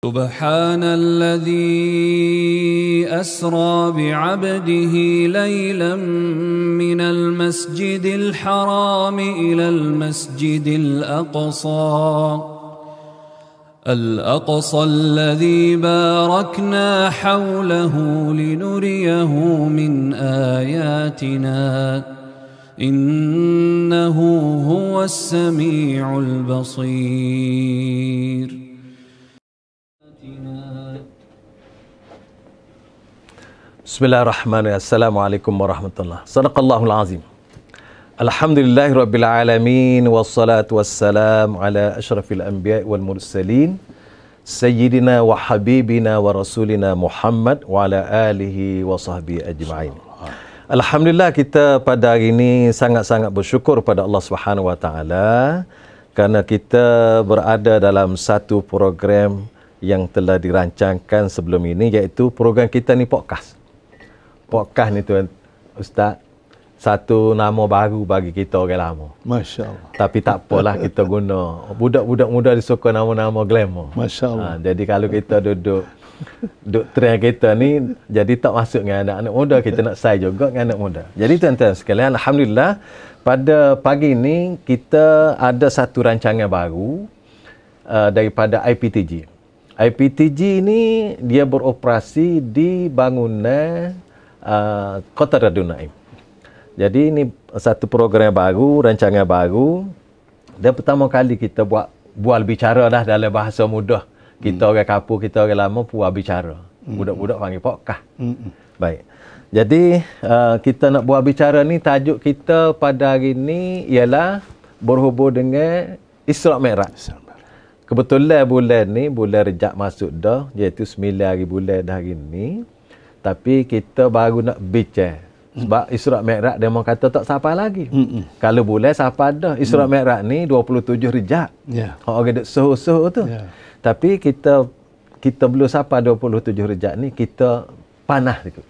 سبحان الذي أسرى بعبده ليلا من المسجد الحرام إلى المسجد الأقصى الذي باركنا حوله لنريه من آياتنا إنه هو السميع البصير. Bismillahirrahmanirrahim. Assalamualaikum warahmatullahi wabarakatuh. Sadaqallahul azim. Alhamdulillahirabbil alamin wassalatu wassalamu ala asyrafil anbiya'i wal mursalin sayyidina wa habibina wa rasulina Muhammad wa ala alihi wa sahbihi ajma'in. Alhamdulillah, kita pada hari ini sangat-sangat bersyukur pada Allah Subhanahu wa taala kerana kita berada dalam satu program yang telah dirancangkan sebelum ini, iaitu program kita ni podcast. Podcast ni tuan Ustaz, satu nama baru bagi kita orang lama. Masya Allah. Tapi tak apalah, kita guna. Budak-budak muda disuka nama-nama glamour. Masya Allah. Jadi kalau kita duduk trend kita ni, jadi tak masuk dengan anak-anak muda, kita nak say juga dengan anak muda. Jadi tuan-tuan sekalian, alhamdulillah pada pagi ini kita ada satu rancangan baru daripada IPTG. IPTG ni dia beroperasi di bangunan Kota Darul Naim. Jadi ini satu program baru, rancangan baru. Dan pertama kali kita bual bicara dah dalam bahasa mudah. Kita orang kapur, kita orang lama bual bicara. Budak-budak panggil podcast. Baik. Jadi kita nak bual bicara ni, tajuk kita pada hari ni ialah berhubung dengan Isra' Mi'raj. Kebetulan bulan ni, bulan Rejab masuk dah, iaitu 9 hari bulan dah hari ni. Tapi kita baru nak bincang. Sebab Isra' Mi'raj dia orang kata tak sampai lagi. Kalau bulan sampai dah. Isra' Mi'raj ni 27 Rejab. Orang duk suhu-suhu tu. Tapi kita belum sampai 27 Rejab ni, kita panah sikit.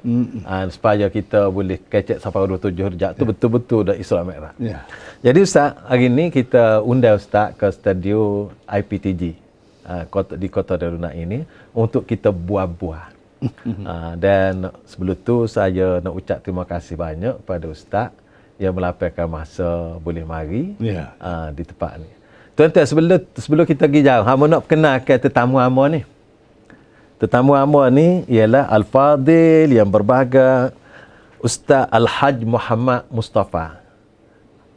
Supaya kita boleh kecek sampai 27 Rejab tu betul-betul dah Isra' Mi'raj. Jadi Ustaz, hari ni kita undang Ustaz ke studio IPTG di Kota Darul Naim ini untuk kita buat-buat. Dan sebelum tu saya nak ucap terima kasih banyak pada Ustaz yang melapangkan masa boleh mari di tempat ni. Tuan-tuan, sebelum kita pergi jauh, hamba nak perkenalkan tetamu hamba ni. Tetamu hamba ni ialah Al-Fadil yang berbahagia Ustaz Al-Haj Muhammad Mustafa.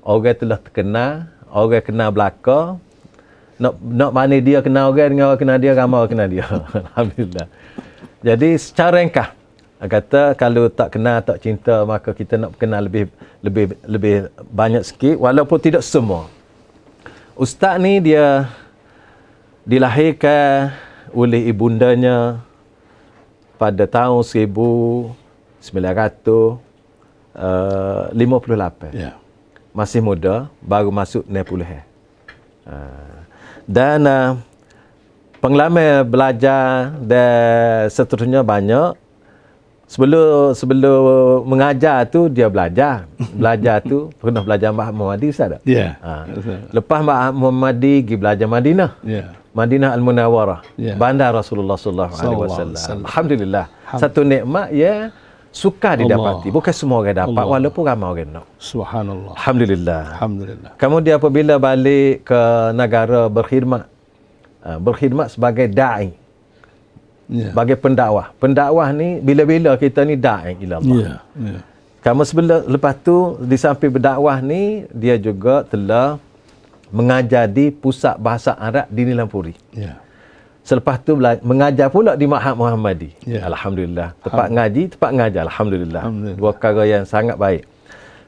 Orang telah terkenal, orang kenal belaka. Nak mana dia kenal orang dengan orang kenal dia, ramai orang kenal dia. Alhamdulillah. Jadi secara ringkas, kata kalau tak kenal, tak cinta, maka kita nak kenal lebih banyak sikit, walaupun tidak semua. Ustaz ni dia dilahirkan oleh ibundanya pada tahun 1958. Masih muda, baru masuk 60. Dan pengalaman belajar dan seterusnya banyak. Sebelum mengajar tu dia belajar. Belajar tu pernah belajar Mbah Muhammadi, Ustaz tak? Lepas Mbah Muhammadi pergi belajar Madinah. Madinah Al-Munawwarah. Bandar Rasulullah sallallahu alaihi wasallam. Alhamdulillah. Satu nikmat ya suka didapati. Bukan semua orang dapat, walaupun ramai orang nak. Subhanallah. Alhamdulillah. Alhamdulillah. Kemudian apabila balik ke negara berkhidmat sebagai da'i, sebagai pendakwah. Pendakwah ni bila-bila kita ni da'i ila Allah. Kamu lepas tu di samping berdakwah ni, dia juga telah mengajar di pusat bahasa Arab di Nilampuri. Selepas tu mengajar pula di Ma'had Muhammadi. Alhamdulillah. Tempat ngajar. Alhamdulillah. Dua perkara yang sangat baik.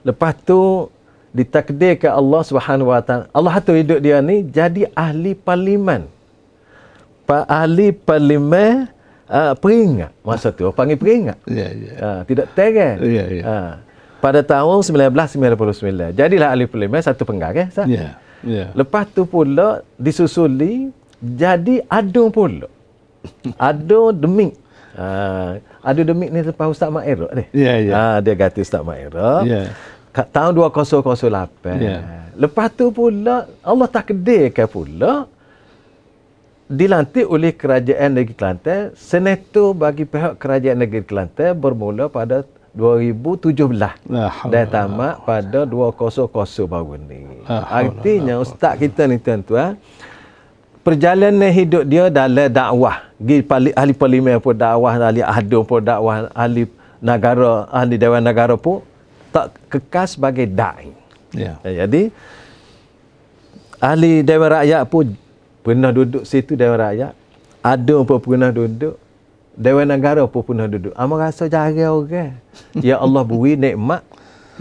Lepas tu ditakdirkan Allah Subhanahu wa taala, Allah tu hidup dia ni jadi ahli parlimen. Ahli parlimen peringat. Masa tu panggil peringat. Tidak tegar. Pada tahun 1999. Jadilah ahli parlimen satu penggarang. Lepas tu pula disusuli jadi adun pula. Adun demik. Adun demik ni lepas Ustaz Mak Era ni. Dia ganti Ustaz Mak Era. Tahun 2008. Lepas tu pula Allah takdirkan pula dilantik oleh Kerajaan Negeri Kelantan. Senator bagi pihak Kerajaan Negeri Kelantan bermula pada 2017 dan tamat pada 2000 baru ni. Artinya ustaz kita ni tuan-tuan, perjalanan hidup dia dalam dakwah. Ahli parlimen pun dakwah, ahli ahdum pun dakwah, ahli negara, ahli Dewan Negara pun tak kekal sebagai da'i. Jadi ahli Dewan Rakyat pun pernah duduk situ, Dewan Rakyat. Ahdum pun pernah duduk. Dewan Negara pun pernah duduk. Amal rasa jarang orang. Ya Allah beri nikmat.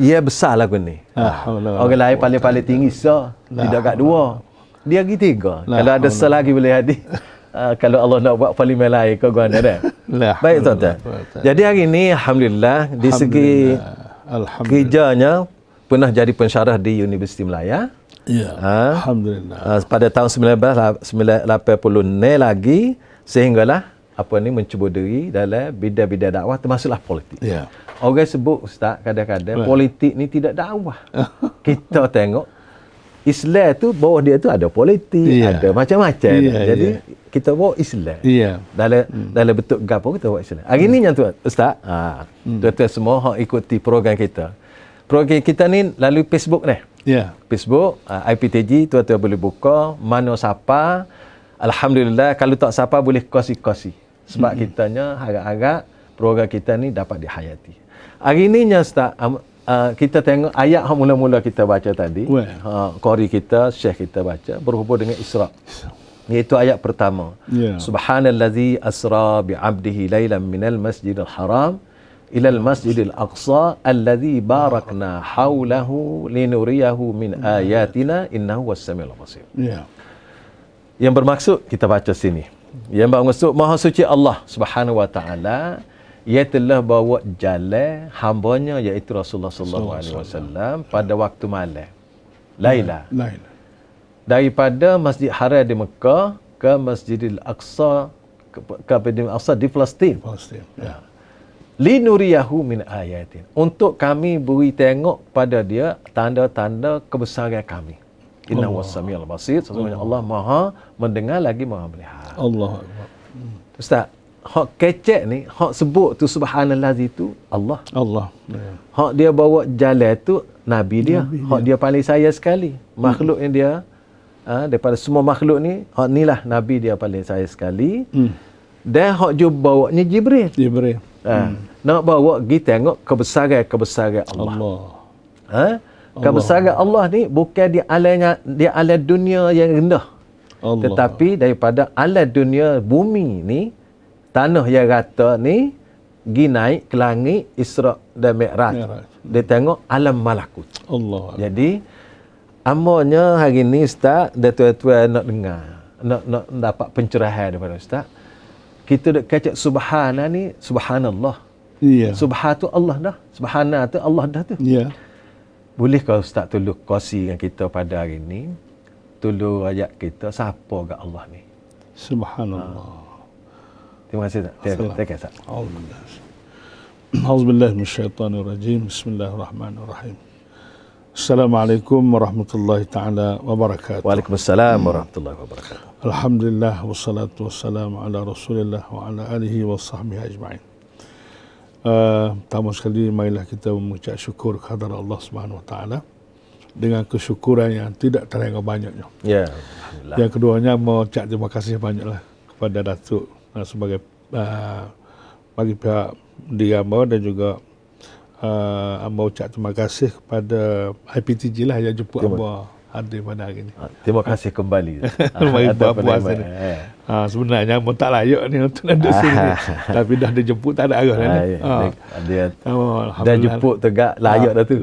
Ia besar lagu ni. Orang lain paling-paling tinggi tidak kat dua. Dia lagi tiga. Kalau ada selagi boleh hadir. Kalau Allah nak buat parlimen lain kau gua ada. Baik tuan-tuan. Jadi hari ini alhamdulillah di segi kerjanya pernah jadi pensyarah di Universiti Melaya. Ya. Alhamdulillah. Pada tahun 1980 lagi sehinggalah mencuba diri dalam bidang-bidang dakwah termasuklah politik. Ya. Orang sebut ustaz kadang-kadang politik ni tidak dakwah. Kita tengok Islam tu bawah dia tu ada politik, ada macam-macam. Jadi kita bawa Islam. Dalam bentuk gapo kita bawa Islam. Hari ni yang tu ustaz, tuan-tuan semua hak ikuti program kita. Program kita ni lalu Facebook ni. Facebook, IPTG, tuan-tuan boleh buka, mana siapa. Alhamdulillah, kalau tak siapa boleh kosi-kosi. Sebab kitanya harap-harap program kita ni dapat dihayati. Hari ni Ustaz, kita tengok ayat yang mula-mula kita baca tadi. Qari kita, Syekh kita baca berhubung dengan Isra. Iaitu ayat pertama. Subhanallazi asra bi'abdihi lailan minal masjidil haram ilal masjidil aqsa allazi barakna haulahu linuriyahu min ayatina innahu was-sami'ul basir. Yang bermaksud kita baca sini. Yang bermaksud Maha Suci Allah Subhanahu wa taala, ia telah bawa jalan hamba-Nya iaitu Rasulullah sallallahu alaihi wasallam pada waktu malam. Laila. Daripada Masjid Haram di Mekah ke Masjidil Aqsa ke Masjidil Aqsa di Palestin. Linuriyahu min ayatin. Untuk kami beri tengok pada dia tanda-tanda kebesaran kami. Inna was-sami'ul basir. Sesungguhnya Allah Maha mendengar lagi Maha melihat. Allah. Ustaz, hak kecek ni, hak sebut tu subhanallazi tu Allah. Hak dia bawa jalan tu Nabi dia. Hak dia paling sayang sekali. Makhluk yang dia daripada semua makhluk ni, hak inilah Nabi dia paling sayang sekali. Dan hak dia bawa ni Jibril. Nak bawa pergi tengok kebesaran Allah. Kebesaran Allah ni bukan di alam dunia yang rendah. Tetapi daripada alam dunia bumi ni, tanah yang rata ni, pergi naik ke langit Isra dan Mi'raj. Dia tengok alam malakut. Jadi amanya hari ni Ustaz dan tuan-tuan nak dengar, nak dapat pencerahan daripada Ustaz. Kita nak kacak subhana ni, subhanallah. Subhan tu Allah dah. Subhana tu Allah dah tu. Bolehkah Ustaz tolong kongsi dengan kita pada hari ini? Tolong ayat kita siapa ke Allah ni? Subhanallah. Terima kasih Ustaz. Terima kasih Ustaz. Auzubillah minasyaitanirrajim. Bismillahirrahmanirrahim. Assalamualaikum warahmatullahi taala wabarakatuh. Waalaikumsalam warahmatullahi wabarakatuh. Alhamdulillah wassalatu wassalamu ala Rasulillah wa ala alihi wa sahbihi ajma'in. Pertama sekali marilah kita mengucap syukur kepada Allah Subhanahu wa taala dengan kesyukuran yang tidak terhingga banyaknya. Alhamdulillah. Yang keduanya mengucap terima kasih banyaklah kepada Datuk sebagai bagi pihak Digamba dan juga mengucap terima kasih kepada IPTG lah yang jemput hamba hadir pada hari ini. Terima kasih kembali. Sebenarnya hamba tak layak ni untuk duduk sini. Tapi dah dijemput tak ada arah ni. Dah jemput tegak layak dah tu.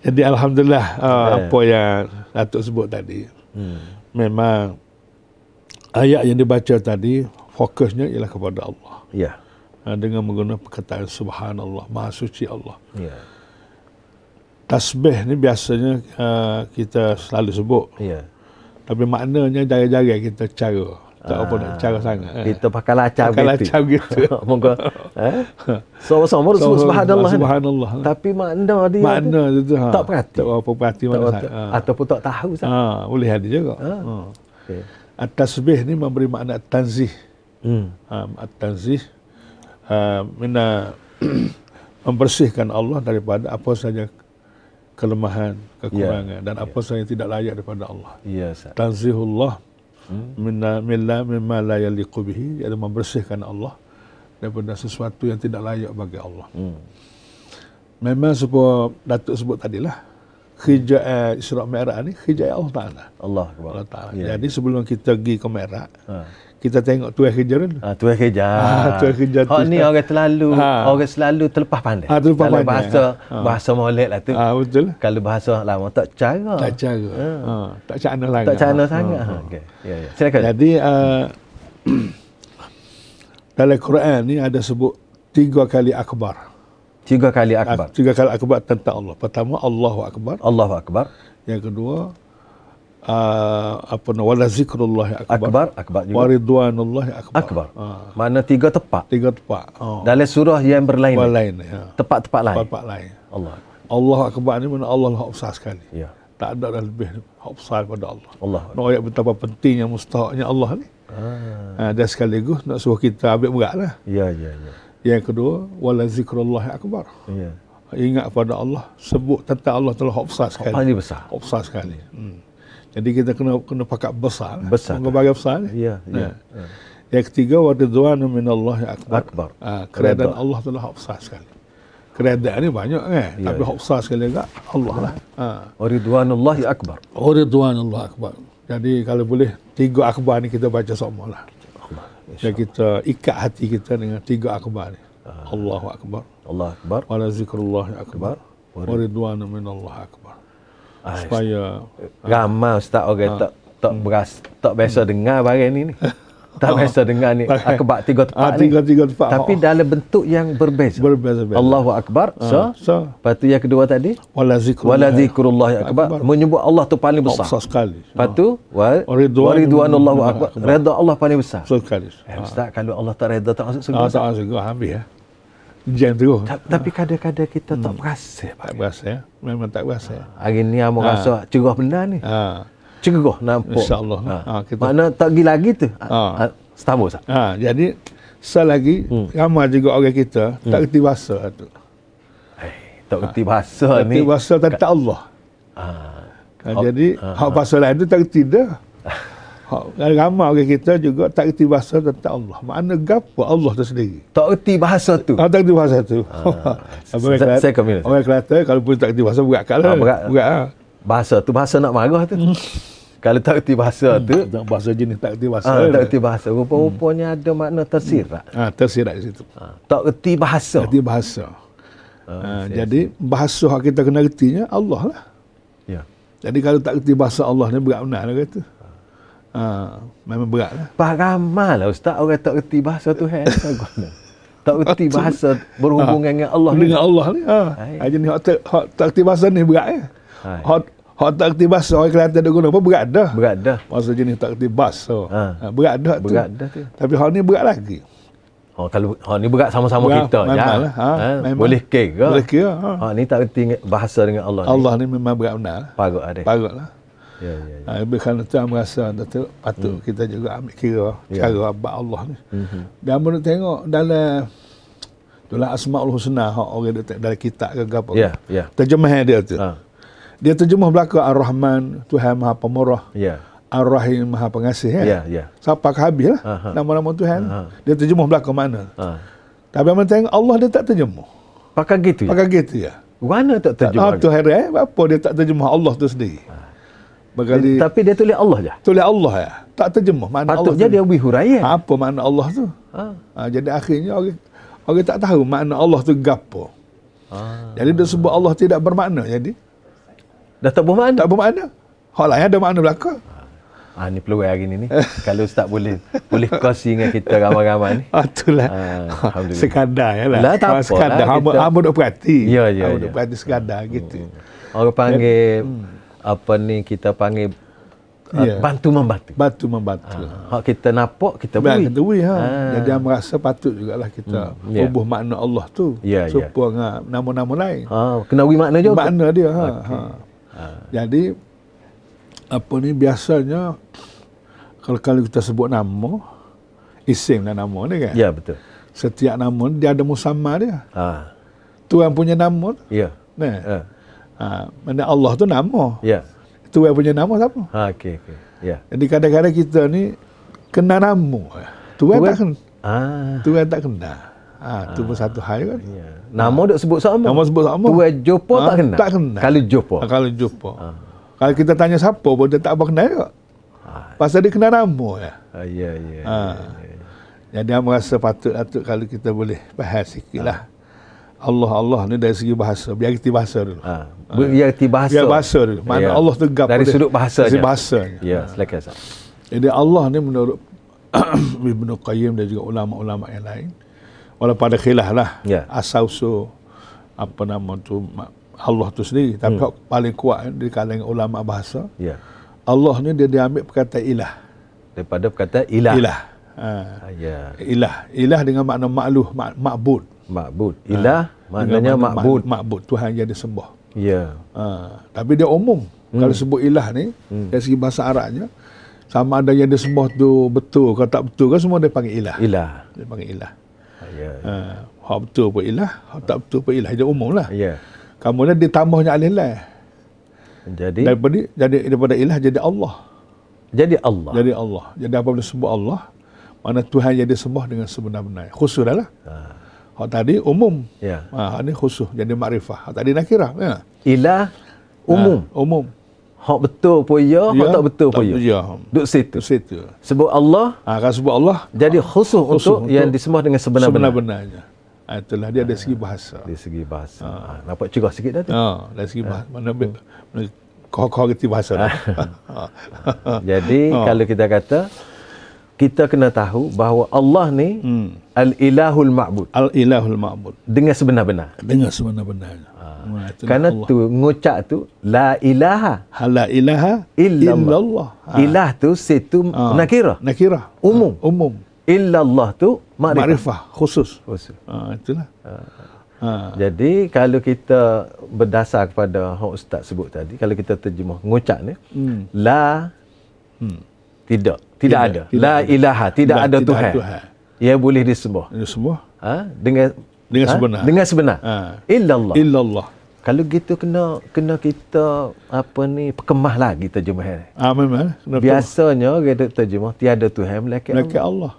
Jadi alhamdulillah apa yang Datuk sebut tadi. Memang ayat yang dibaca tadi fokusnya ialah kepada Allah. Dengan menggunakan perkataan subhanallah, maha suci Allah. Tasbih ni biasanya kita selalu sebut. Tapi maknanya jarang-jarang kita cara. Tak apa nak cara sangat. Kita pakai lacam gitu. Moga sama-sama sebut subhanallah. Subhanallah. Tapi makna dia tu tak perhati. Tak apa perhati mana ataupun tak tahu. Boleh ada juga. At-tasbih ni memberi makna tanzih. At-tanzih membersihkan Allah daripada apa saja kelemahan, kekurangan dan apa saja yang tidak layak daripada Allah. Tanzihullah mimma la yaliqu bihi, iaitu membersihkan Allah daripada sesuatu yang tidak layak bagi Allah. Memang supaya Datuk sebut tadilah, hijab Isra' Mi'raj ni hijab Allah Ta'ala. Allah Ta'ala. Jadi sebelum kita pergi ke Mi'raj, kita tengok tuai hijab dulu. Tuai hijab. Tuai hijab. Hak ni orang selalu terlepas pandai. Terlepas kalau pandai. bahasa Maulid lah tu. Betul. Kalau bahasa lama tak cara. Tak cara. Tak cana sangat. Tak cana sangat. Okey. Ya. Silakan. Jadi dalam Quran ni ada sebut 3 kali akbar. 3 kali akbar. 3 kali akbar tentang Allah. Pertama, Allahu Akbar. Allahu Akbar. Yang kedua, wala zikrullahi akbar. Akbar juga. Wa ridwanullahi akbar. Mana 3 tepat. 3 tepat. Dalam surah yang berlain. Tepat-tepat lain. Tepat lain. Allah Akbar ni mana Allah hak besar sekali. Ya. Tak ada lebih hak besar daripada Allah. Allah. Nak ayat betapa pentingnya mustahaknya Allah ni. Dan sekaligus nak suruh kita ambil beratlah. Ya. Yang kedua, wala zikrullahi akbar. Ya. Ingat pada Allah, sebut tentang Allah telah hak besar sekali. Paling besar. Hak besar sekali. Jadi kita kena pakat besar. Besar. Bagai besar. Ya. Yang ketiga, wa ridwanu minallahi akbar. Keredaan Redha. Allah telah hak besar sekali. Keredaan ni banyak tapi hak besar sekali juga Allah lah. Wa ridwanullahi akbar. Wa ridwanullahi akbar. Jadi kalau boleh 3 akbar ni kita baca sama lah. Dan kita ikat hati kita dengan 3 akbar ni. Allahu Akbar. Allah Akbar. Wa zikrullahi akbar. Wa ridwanu minallahi akbar. Supaya ramai ustaz orang tak biasa dengar barang ni. Tak biasa dengar ni akbar 3 tepat ni. 3 tepat. Tapi dalam bentuk yang berbeza. Allahu Akbar. Lepas tu yang kedua tadi, wala zikrullahi akbar. Menyebut Allah tu paling besar. Besar sekali. Lepas tu wa ridwanullahu akbar. Redha Allah paling besar. Besar sekali. Ustaz, kalau Allah tak redha tak masuk surga. Tak masuk surga, habis ya. Jam terus. Tapi kadang-kadang kita tak berasa. Tak berasa ya. Memang tak berasa. Hari ni amo rasa cerah benar ni. Cerah nampak. InsyaAllah. Mana tak pergi lagi tu. Setambah sah. Jadi selagi ramai juga orang kita tak kerti bahasa tu. Tak kerti bahasa ni. Kerti bahasa tentang Allah. Jadi hak bahasa lain tu tak kerti dah. Ramai orang kita juga tak kerti bahasa tentang Allah. Makna gapo Allah tu sendiri. Tak kerti bahasa tu. Tak kerti bahasa tu. Orang Kelantan kalau pun tak kerti bahasa berat kat lah. Berat. Bahasa tu bahasa nak marah tu. Kalau tak kerti bahasa tu, bahasa jenis tak kerti bahasa. Tak kerti bahasa. Rupa-rupanya ada makna tersirat. Tersirat di situ. Tak kerti bahasa. Kerti bahasa. Jadi bahasa yang kita kena kertinya Allah lah. Ya. Jadi kalau tak kerti bahasa Allah ni berat benar lah kata. Memang berat lah. Ramai lah ustaz orang tak kerti bahasa tu. Tak kerti bahasa berhubungan dengan Allah ni. Dengan Allah ni. Jadi hak tak kerti bahasa ni berat ya. Hak tak kerti bahasa orang Kelantan dia guna apa berat dah. Berat dah. Bahasa jenis tak kerti bahasa. Berat dah tu. Berat dah tu. Tapi hak ni berat lagi. Kalau hak ni berat sama-sama kita ya. Boleh kira. Boleh kira. Hak ni tak kerti bahasa dengan Allah. Allah ni memang berat benar. Parut ada. Parut lah. Ya. Lebih kerana tu merasa patut kita juga ambil kira cara abad Allah ni. Dan boleh tengok dalam Asmaul Husna hak orang dalam kitab ke apa. Ya. Terjemahan dia tu. Dia terjemah belaka Ar-Rahman, Tuhan Maha Pemurah. Ya. Ar-Rahim Maha Pengasih Ya. Sampai ke habis lah nama-nama Tuhan. Dia terjemah belaka mana. Tapi mana tengok Allah dia tak terjemah. Pakai gitu ya. Pakai gitu ya. Mana tak terjemah? Tu heran apa dia tak terjemah Allah tu sendiri. Berkali, tapi dia tulis Allah je. Tulis Allah ya. Tak terjemah mana Allah. Patutnya dia lebih huraian. Apa makna Allah tu? Jadi akhirnya orang tak tahu makna Allah tu gapo. Jadi dia sebut Allah tidak bermakna jadi. Dah tak bermakna. Tak bermakna. Hak lain ada makna belaka. Ni peluang hari ni. Kalau ustaz boleh kongsi dengan kita ramai-ramai ni. Itulah. Alhamdulillah. Sekadar ya lah. Tak apa. Sekadar hamba duk perhati. Ya. Hamba duk perhati sekadar gitu. Orang panggil apa ni kita panggil bantu membantu. Bantu membantu. Hak kita nampak kita beri. Kita beri Jadi dia merasa patut jugalah kita ubah makna Allah tu supaya nama-nama lain. Kena beri makna juga. Makna dia. Jadi apa ni biasanya Kalau kita sebut nama, isim dan nama ni kan? Ya, betul. Setiap nama dia ada musamma dia. Ha. Tuhan punya nama. Ya. Nah. Mana Allah tu nama. Ya. Tuhan punya nama siapa? Ha, okey. Ya. Jadi kadang-kadang kita ni kena nama. Tuhan tak kena. Tuhan tak kena. Tu pun satu hal kan. Ya. Nama duk sebut sama. Nama sebut sama. Tuhan jumpa tak kena. Tak kena. Kalau jumpa. Kalau jumpa. Kalau kita tanya siapa pun dia tak apa kenal juga. Pasal dia kena nama ya. Ya. Jadi saya merasa patut kalau kita boleh bahas sikitlah. Allah ni dari segi bahasa. Biar kita bahasa dulu. Biar kita bahasa. Biar bahasa dulu. Mana Allah tegap dari sudut bahasa. Dari bahasanya. Ya, silakan. Jadi Allah ni menurut Ibnu Qayyim dan juga ulama-ulama yang lain, walaupun ada khilaf lah asal-usul apa nama tu Allah tu sendiri, tapi paling kuat di kalangan ulama bahasa, Allah ni dia diambil perkataan ilah daripada perkataan ilah. Ilah dengan makna makluh, ma'bud. Ilah maknanya ma'bud, Tuhan yang disembah. Ya. Tapi dia umum. Kalau sebut ilah ni dari segi bahasa Arabnya, sama ada yang disembah tu betul kalau tak betul kan, semua dia panggil ilah. Dia panggil ilah. Hak betul pun ilah, hak tak betul pun ilah. Dia umum lah. Kemudian ditambahnya alillah. Jadi daripada ilah jadi Allah. Jadi Allah. Jadi apabila sebut Allah, mana Tuhan yang disembah dengan sebenar-benar. Khusus dah lah. Hak tadi umum. Hak ni khusus. Jadi makrifah. Hak tadi nakirah. Ilah umum. Umum. Hak betul pun hak tak betul pun duduk situ. Sebut Allah. Kalau sebut Allah, jadi khusus untuk yang disembah dengan sebenar-benarnya. Itulah dia dari segi bahasa. Dari segi bahasa. Nampak cerah sikit dah tu. Dari segi bahasa. Mana kau kerti bahasa. Jadi kalau kita kata, kita kena tahu bahawa Allah ni al-ilahul ma'bud. Al-ilahul ma'bud. Dengan sebenar-benar. Dengan sebenar-benarnya. Kerana Allah tu ngucap tu la ilaha illallah. Ilah tu situ nakirah. Umum. Illallah tu makrifah. Khusus. Itulah. Jadi kalau kita berdasar kepada hak ustaz sebut tadi, kalau kita terjemah ngucap ni, tidak ada. La ilaha, tidak ada Tuhan yang boleh disembah. Dengan sebenar. Illallah. Kalau gitu kena kita perkemah lagi terjemahan. Memang. Biasanya kita terjemah tiada Tuhan melainkan Allah.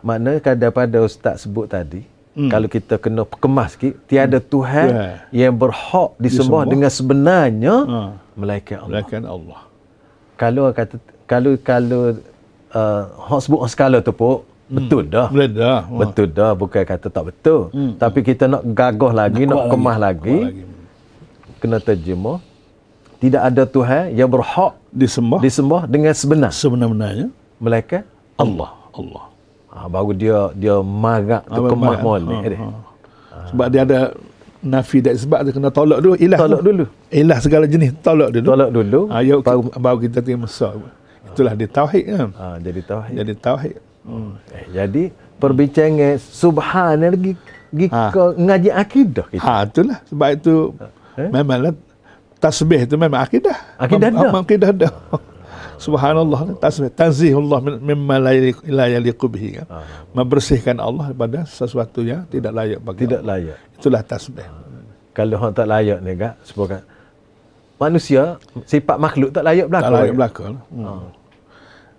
Makna daripada ustaz sebut tadi, kalau kita kena perkemah sikit, tiada Tuhan yang berhak disembah dengan sebenarnya melainkan Allah. Kalau hak sebut skala tu pun betul dah. Betul dah, bukan kata tak betul. Tapi kita nak gagah lagi, nak kemah lagi. Kena terjemah, tidak ada Tuhan yang berhak disembah dengan sebenar-benarnya melainkan Allah. Baru dia marak tu kemah molek dia. Sebab dia ada nafi dan sebab dia kena tolak dulu ilah. Ilah segala jenis tolak dulu. Baru kita terima sah. Itulah dia tauhid kan. Jadi tauhid. Jadi perbincangan subhanallah lagi ngaji akidah kita. Itulah sebab itu memanglah tasbih itu memang akidah dah. Subhanallah, tasbih, tanzihullah mimma la yaliqu bihi. Membersihkan Allah daripada sesuatu yang tidak layak bagi Allah. Itulah tasbih. Kalau orang tak layak ni gak sebab manusia sifat makhluk tak layak berlaku.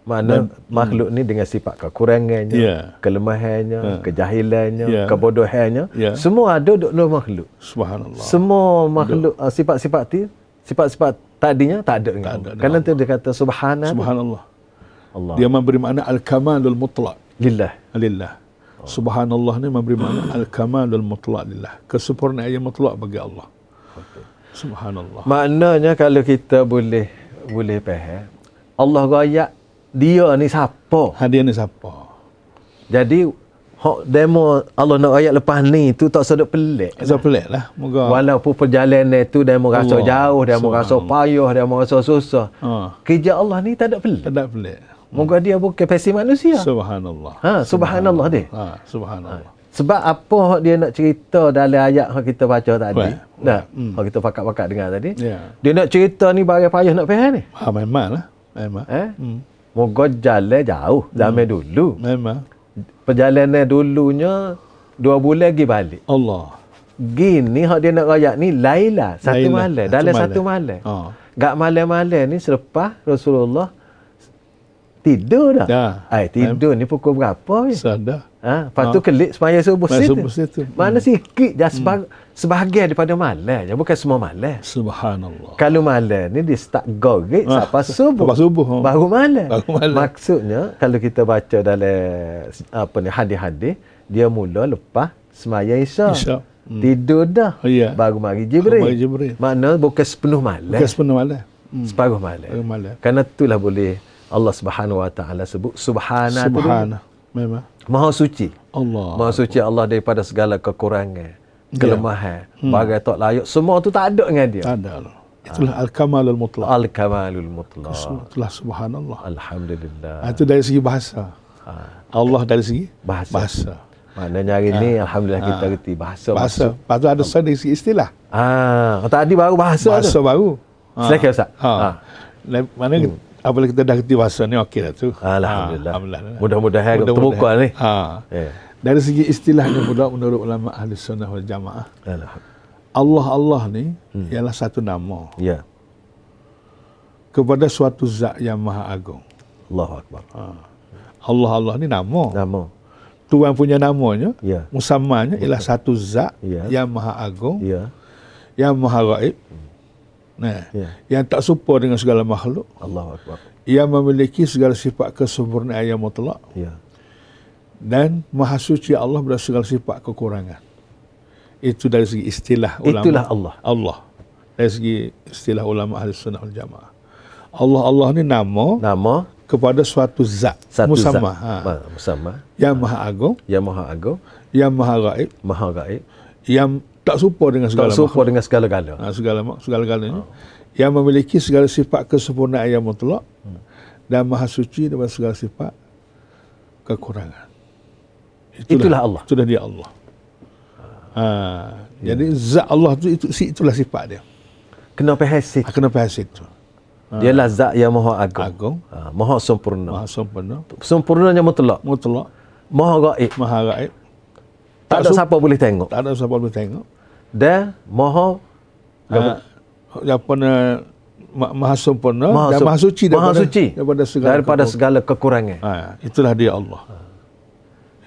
Mana makhluk ni dengan sifat kekurangannya, kelemahannya, kejahilannya, kebodohannya, semua ada dalam makhluk. Subhanallah. Semua makhluk sifat-sifat tadinya tak ada. Kerana tu dia kata subhanallah. Allah. Dia memberi makna al-kamalul mutlaq lillah. Subhanallah ni memberi makna al-kamalul mutlaq lillah. Kesempurnaan yang mutlak bagi Allah. Subhanallah. Maknanya kalau kita boleh faham, Allah royak dia ni siapa? Dia ni siapa? Jadi hak demo Allah nak ayat lepas ni tu tak sedap pelik. Tak pelik lah. Moga. Walaupun perjalanan tu demo rasa jauh, demo rasa payah, demo rasa susah. Kerja Allah ni tak ada pelik. Tak ada pelik. Moga dia bukan versi manusia. Subhanallah. Subhanallah dia. Subhanallah. Sebab apa hak dia nak cerita dalam ayat hak kita baca tadi? Hak kita pakat-pakat dengar tadi. Dia nak cerita ni barang payah nak faham ni. Memanglah. Moga jalan jauh zaman dulu. Memang. Perjalanan dulunya 2 bulan pergi balik. Allah. Gini hak dia nak rayak ni Laila satu malam, dalam satu malam. Gak malam-malam ni selepas Rasulullah tidur dah. Tidur ni pukul berapa ya? Sudah. Lepas tu kelik semaya subuh situ. Mana sikit je sebahagian daripada malam je, bukan semua malam. Subhanallah. Kalau malam ni dia start gorek sampai subuh. Baru malam. Maksudnya kalau kita baca dalam hadis-hadis, dia mula lepas semaya Isya. Tidur dah. Baru mari Jibril. Makna bukan sepenuh malam. Separuh malam. Karena itulah boleh Allah Subhanahu Wa Taala sebut Subhana. Memang. Maha suci. Allah. Maha suci Allah daripada segala kekurangan, kelemahan, bagai tak layak. Semua tu tak ada dengan dia. Tak ada. Itulah al-kamalul mutlaq. Al-kamalul mutlaq. Itulah subhanallah. Alhamdulillah. Itu dari segi bahasa. Allah dari segi bahasa. Maknanya hari ni alhamdulillah kita reti bahasa. Lepas tu ada dari segi istilah. Tadi baru bahasa tu. Baru. Silakan Ustaz. Mana apabila kita dah kerti bahasa ni okey dah tu. Alhamdulillah. Mudah-mudahan terbuka ni. Dari segi istilahnya pula menurut ulama ahli sunnah wal jamaah. Allah ni ialah satu nama. Ya. Kepada suatu zat yang maha agung. Allahu akbar. Allah ni nama. Tuhan punya namanya, ya. Musammanya ialah satu zat yang maha agung, yang maha gaib. Yang tak serupa dengan segala makhluk. Allahu akbar. Yang memiliki segala sifat kesempurnaan yang mutlak. Dan maha suci Allah dari segala sifat kekurangan. Itu dari segi istilah ulama. Itulah Allah. Dari segi istilah ulama ahli sunnah wal jamaah. Allah ni nama kepada suatu zat. Musamma. Musamma. Yang maha agung. Yang maha gaib. Yang tak serupa dengan segala-galanya. Yang memiliki segala sifat kesempurnaan yang mutlak dan maha suci daripada segala sifat kekurangan. Itulah Allah. Itulah dia Allah. Jadi zat Allah tu itulah sifat dia. Kena faham situ. Dialah zat yang maha agung. Maha sempurna. Sempurnanya mutlak. Maha gaib. Tak ada siapa boleh tengok. Dan maha maha sempurna dan maha suci daripada segala kekurangan. Itulah dia Allah.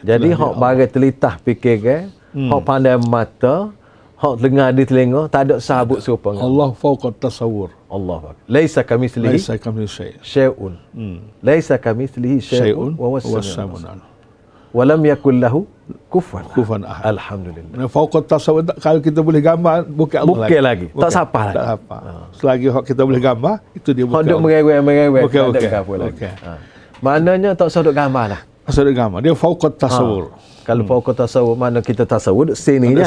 Jadi hak bagi telitah fikir ke, hak pandai mata, hak dengar di telinga, tak ada sabut serupa. Allah fauqa tasawwur. Allah. Laisa kamitslihi syai'un. Laisa kamitslihi syai'un wa huwas samiul. Wa lam yakul lahu kufuwan ahad. Alhamdulillah. Fauqa tasawwur, kalau kita boleh gambar bukan Allah lagi. Tak siapa lagi. Selagi kita boleh gambar, itu dia bukan. Hak duk merewek. Okey. Maknanya tak usah duk gambar lah. Dia fauqa tasawwur. Kalau fauqa tasawwur, mana kita tasawwur duk sini je.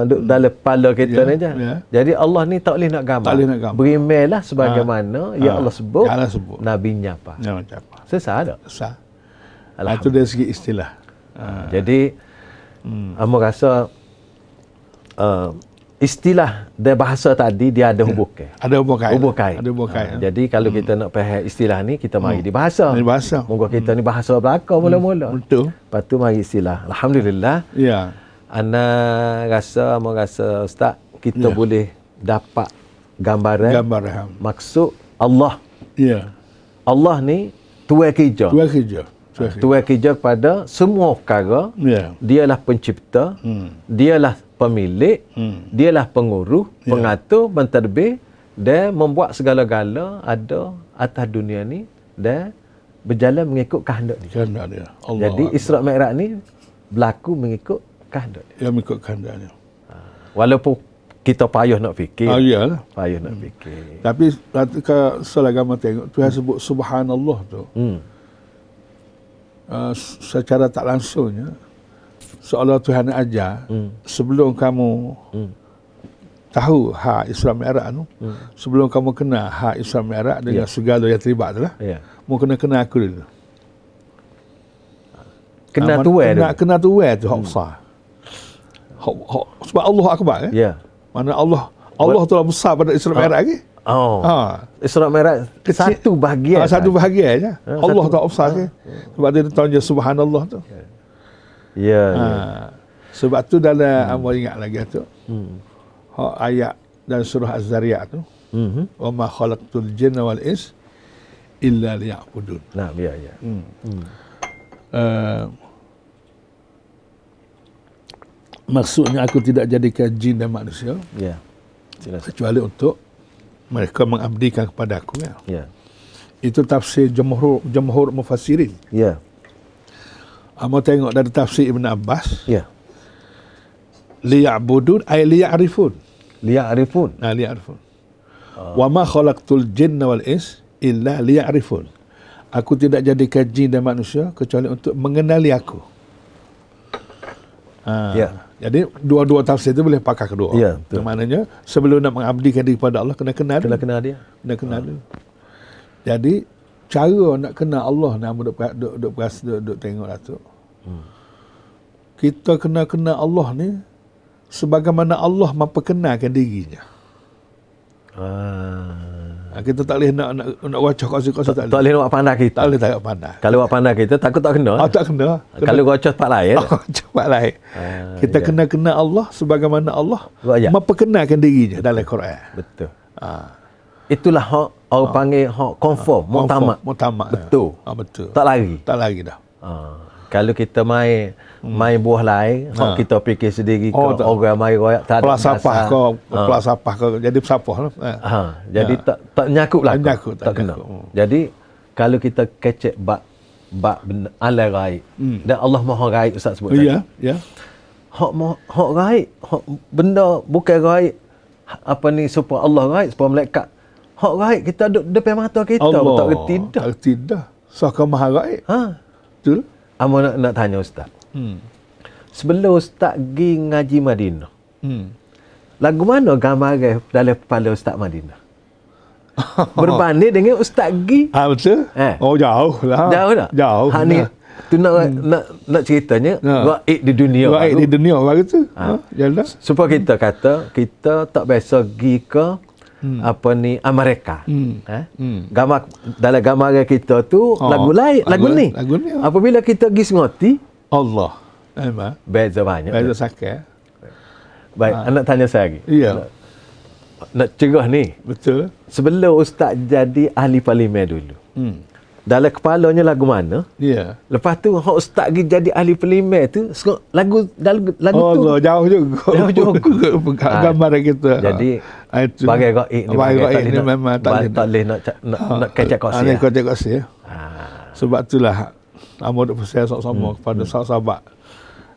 Duk dalam kepala kita ni je. Jadi Allah ni tak boleh nak gambar. Berimelah sebagaimana ya Allah sebut. Nabinya apa? Sesat tak? Sesat. Itu dari segi istilah. Jadi amo rasa istilah dan bahasa tadi dia ada hubungan. Ada hubungan. Jadi kalau kita nak faham istilah ni, kita mari di bahasa. Moga kita ni bahasa belaka mula-mula. Betul. Lepas tu mari istilah. Alhamdulillah. Ya. Ana rasa Ustaz kita boleh dapat gambaran maksud Allah. Ya. Allah ni tuan kerja. Tuan kerja kepada semua perkara. Dialah pencipta, dialah pemilik, dialah pengurus, pengatur, mentadbir dan membuat segala-gala ada atas dunia ni dan berjalan mengikut kehendak dia. Jadi Isra' Mi'raj ni berlaku mengikut kehendak dia. Mengikut kehendak dia. Walaupun kita payah nak fikir. Payah nak fikir. Tapi kalau selagama tengok Tuhan sebut subhanallah tu. Secara tak langsungnya seolah Tuhan ajar sebelum kamu tahu hak Isra' Mi'raj tu, sebelum kamu kenal hak Isra' Mi'raj dengan segala yang terlibat tu lah, mu kena kenal aku dulu. Kenal tuan tu hak besar. Sebab Allah Akbar kan? Mana Allah tu lah besar pada Isra' Mi'raj lagi. Oh. Isra Mi'raj satu bahagian. Satu bahagian aja. Allah tak besar ke. Sebab dia tanya subhanallah tu. Ya. Sebab tu dalam amal ingat lagi tu. Ayat dan surah Az-Zariyat tu. Wa ma khalaqtul jinna wal ins illa liya'budun. Nah, ya. Maksudnya aku tidak jadikan jin dan manusia. Ya. Kecuali untuk mereka mengabdikan kepada aku. Ya. Itu tafsir jumhur mufassirin. Ya. Amo tengok dari tafsir Ibn Abbas. Ya. Liya'budun ay liya'rifun. Liya'rifun. Liya'rifun. Wa ma khalaqtul jinna wal ins illa liya'rifun. Aku tidak jadikan jin dan manusia kecuali untuk mengenali aku. Ya. Jadi dua-dua tafsir itu boleh pakai kedua. Ya, maknanya sebelum nak mengabdikan diri kepada Allah kena kenal dia. Kena kenal dulu. Jadi cara nak kenal Allah nak duk tengok lah tu. Kita kena kenal Allah ni sebagaimana Allah memperkenalkan dirinya. Kita tak boleh nak wacah kosong-kosong tak boleh. Tak boleh nak pandai kita. Tak boleh tak pandai. Kalau buat pandai kita takut tak kena. Tak kena. Kalau wacah tempat lain. Tempat lain. Kita kena kenal Allah sebagaimana Allah memperkenalkan dirinya dalam Quran. Betul. Itulah hak orang panggil hak confirm, muktamad. Betul. Betul. Tak lari dah. Kalau kita main buah lain, kita fikir sendiri orang main royak tak ada pelasapah kau jadi pesapah lah. Jadi tak nyakup lah. Tak kena. Jadi kalau kita kecek bab alai gaib dan Allah Maha gaib Ustaz sebut tadi. Ya. Hak gaib, hak benda bukan gaib apa ni supaya Allah gaib, supaya malaikat. Hak gaib kita duduk depan mata kita tak reti dah. Tak reti dah. Saka Maha gaib. Betul. Amo nak tanya Ustaz. Sebelum Ustaz pergi ngaji Madinah. Lagu mana gambar dalam kepala Ustaz Madinah? Berbanding dengan Ustaz pergi. Betul. Jauh lah. Jauh tak? Jauh. Hak ni tu nak ceritanya gaib di dunia. Gaib di dunia baru tu. Jalan. Supaya kita kata kita tak biasa pergi ke apa ni Amerika. Gambar dalam gambar kita tu lagu lain, lagu ni. Apabila kita pergi sengoti Allah. Memang. Beza banyak. Beza sakit. Baik, anak tanya saya lagi. Ya. Nak cerah ni. Betul. Sebelum Ustaz jadi ahli parlimen dulu. Dalam kepalanya lagu mana? Ya. Lepas tu hak Ustaz pergi jadi ahli parlimen tu lagu tu. Jauh juga. Gambar kita. Jadi bagai gaib ni ni memang tak boleh nak kecek kongsi. Nak kecek kongsi. Sebab itulah amo duk pesan sama kepada sahabat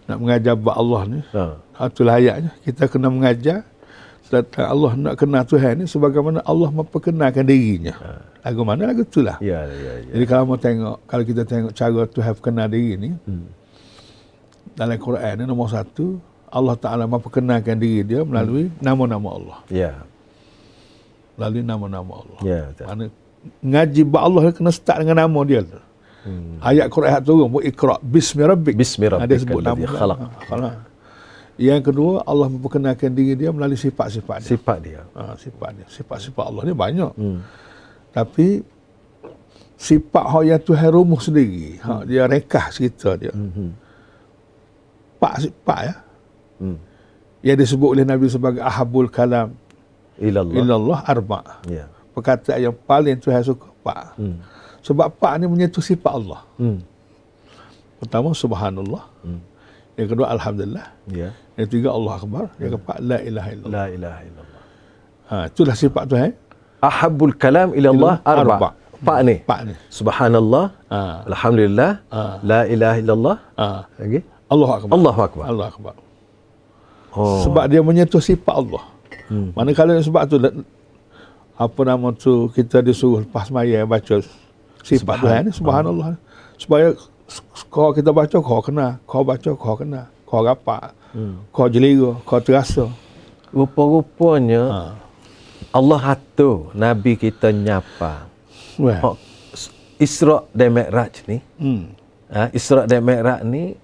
nak mengajar bab Allah ni. Itulah ayatnya. Kita kena mengajar tentang Allah, nak kenal Tuhan ni sebagaimana Allah memperkenalkan dirinya. Lagu mana lagu itulah. Ya. Jadi kalau kita tengok cara Tuhan kenal diri ni dalam Quran ni nombor 1 Allah Taala memperkenalkan diri dia melalui nama-nama Allah. Ya. Melalui nama-nama Allah. Ya. Mana ngaji bab Allah kena start dengan nama dia tu. Ayat Quran turun Iqra bismi rabbik. Bismi rabbik alladhi khalaq. Yang kedua Allah memperkenalkan diri dia melalui sifat-sifat dia. Sifat-sifat Allah ni banyak. Tapi sifat yang Tuhan rumuh sendiri, dia rekah cerita dia. Sifat ya. Yang disebut oleh Nabi sebagai ahabul kalam ilallah arba'. Perkataan yang paling Tuhan suka 4. Sebab 4 ni menyentuh sifat Allah. Pertama subhanallah. Yang kedua alhamdulillah. Yang ketiga Allah akbar. Yang keempat la ilaha illallah. Itulah sifat Tuhan. Ahabul kalam ilallah arba'. 4 ni. Subhanallah, alhamdulillah, la ilaha illallah. Lagi Allahu akbar. Sebab dia menyentuh sifat Allah. Manakala sebab tu apa nama tu kita disuruh lepas sembahyang baca sifat Tuhan ni subhanallah. Supaya kau kita baca kau kena, kau baca kau kena, kau rapat, kau jelira, kau terasa. Rupa-rupanya Allah atur Nabi kita nyapa. Isra dan Mi'raj ni. Isra dan Mi'raj ni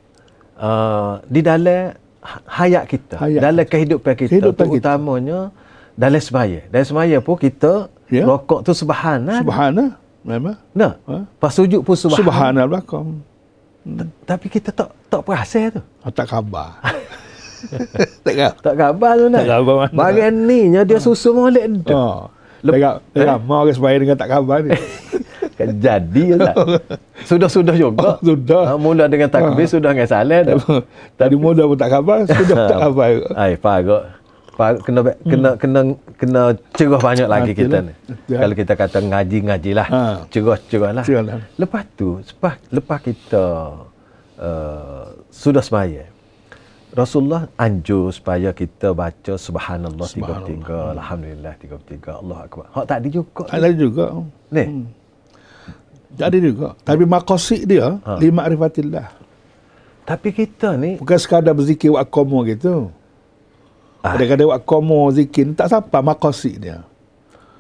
di dalam hayat kita, dalam kehidupan kita, terutamanya dalam sembahyang. Dalam sembahyang pun kita Ya. Rokok tu subhana. Subhana. Memang. Nah. Pas sujud pun subhana. Subhana belakang. Tapi kita tak perasan tu. Tak khabar. Tak khabar tu nak. Tak khabar mana. Bagian ni nya dia susu molek dah. Lepas mau orang sembahyang dengan tak khabar ni. Jadi lah. Sudah juga. Sudah. Mula dengan takbir sudah dengan salam dah. Tadi mula pun tak khabar, sudah tak khabar. Ai faham. Kena cerah banyak lagi kita ni. Kalau kita kata ngaji-ngajilah. Cerah-cerahlah. Lepas kita sudah sembahyang, Rasulullah anjur supaya kita baca subhanallah 33, alhamdulillah 33, Allahu akbar. Hak tak ada juga. Ada juga. Ni. Jadi juga. Tapi maqasid dia li ma'rifatillah. Tapi kita ni bukan sekadar berzikir wa qomo gitu. Kadang-kadang wa qomo zikir tak siapa maqasid dia.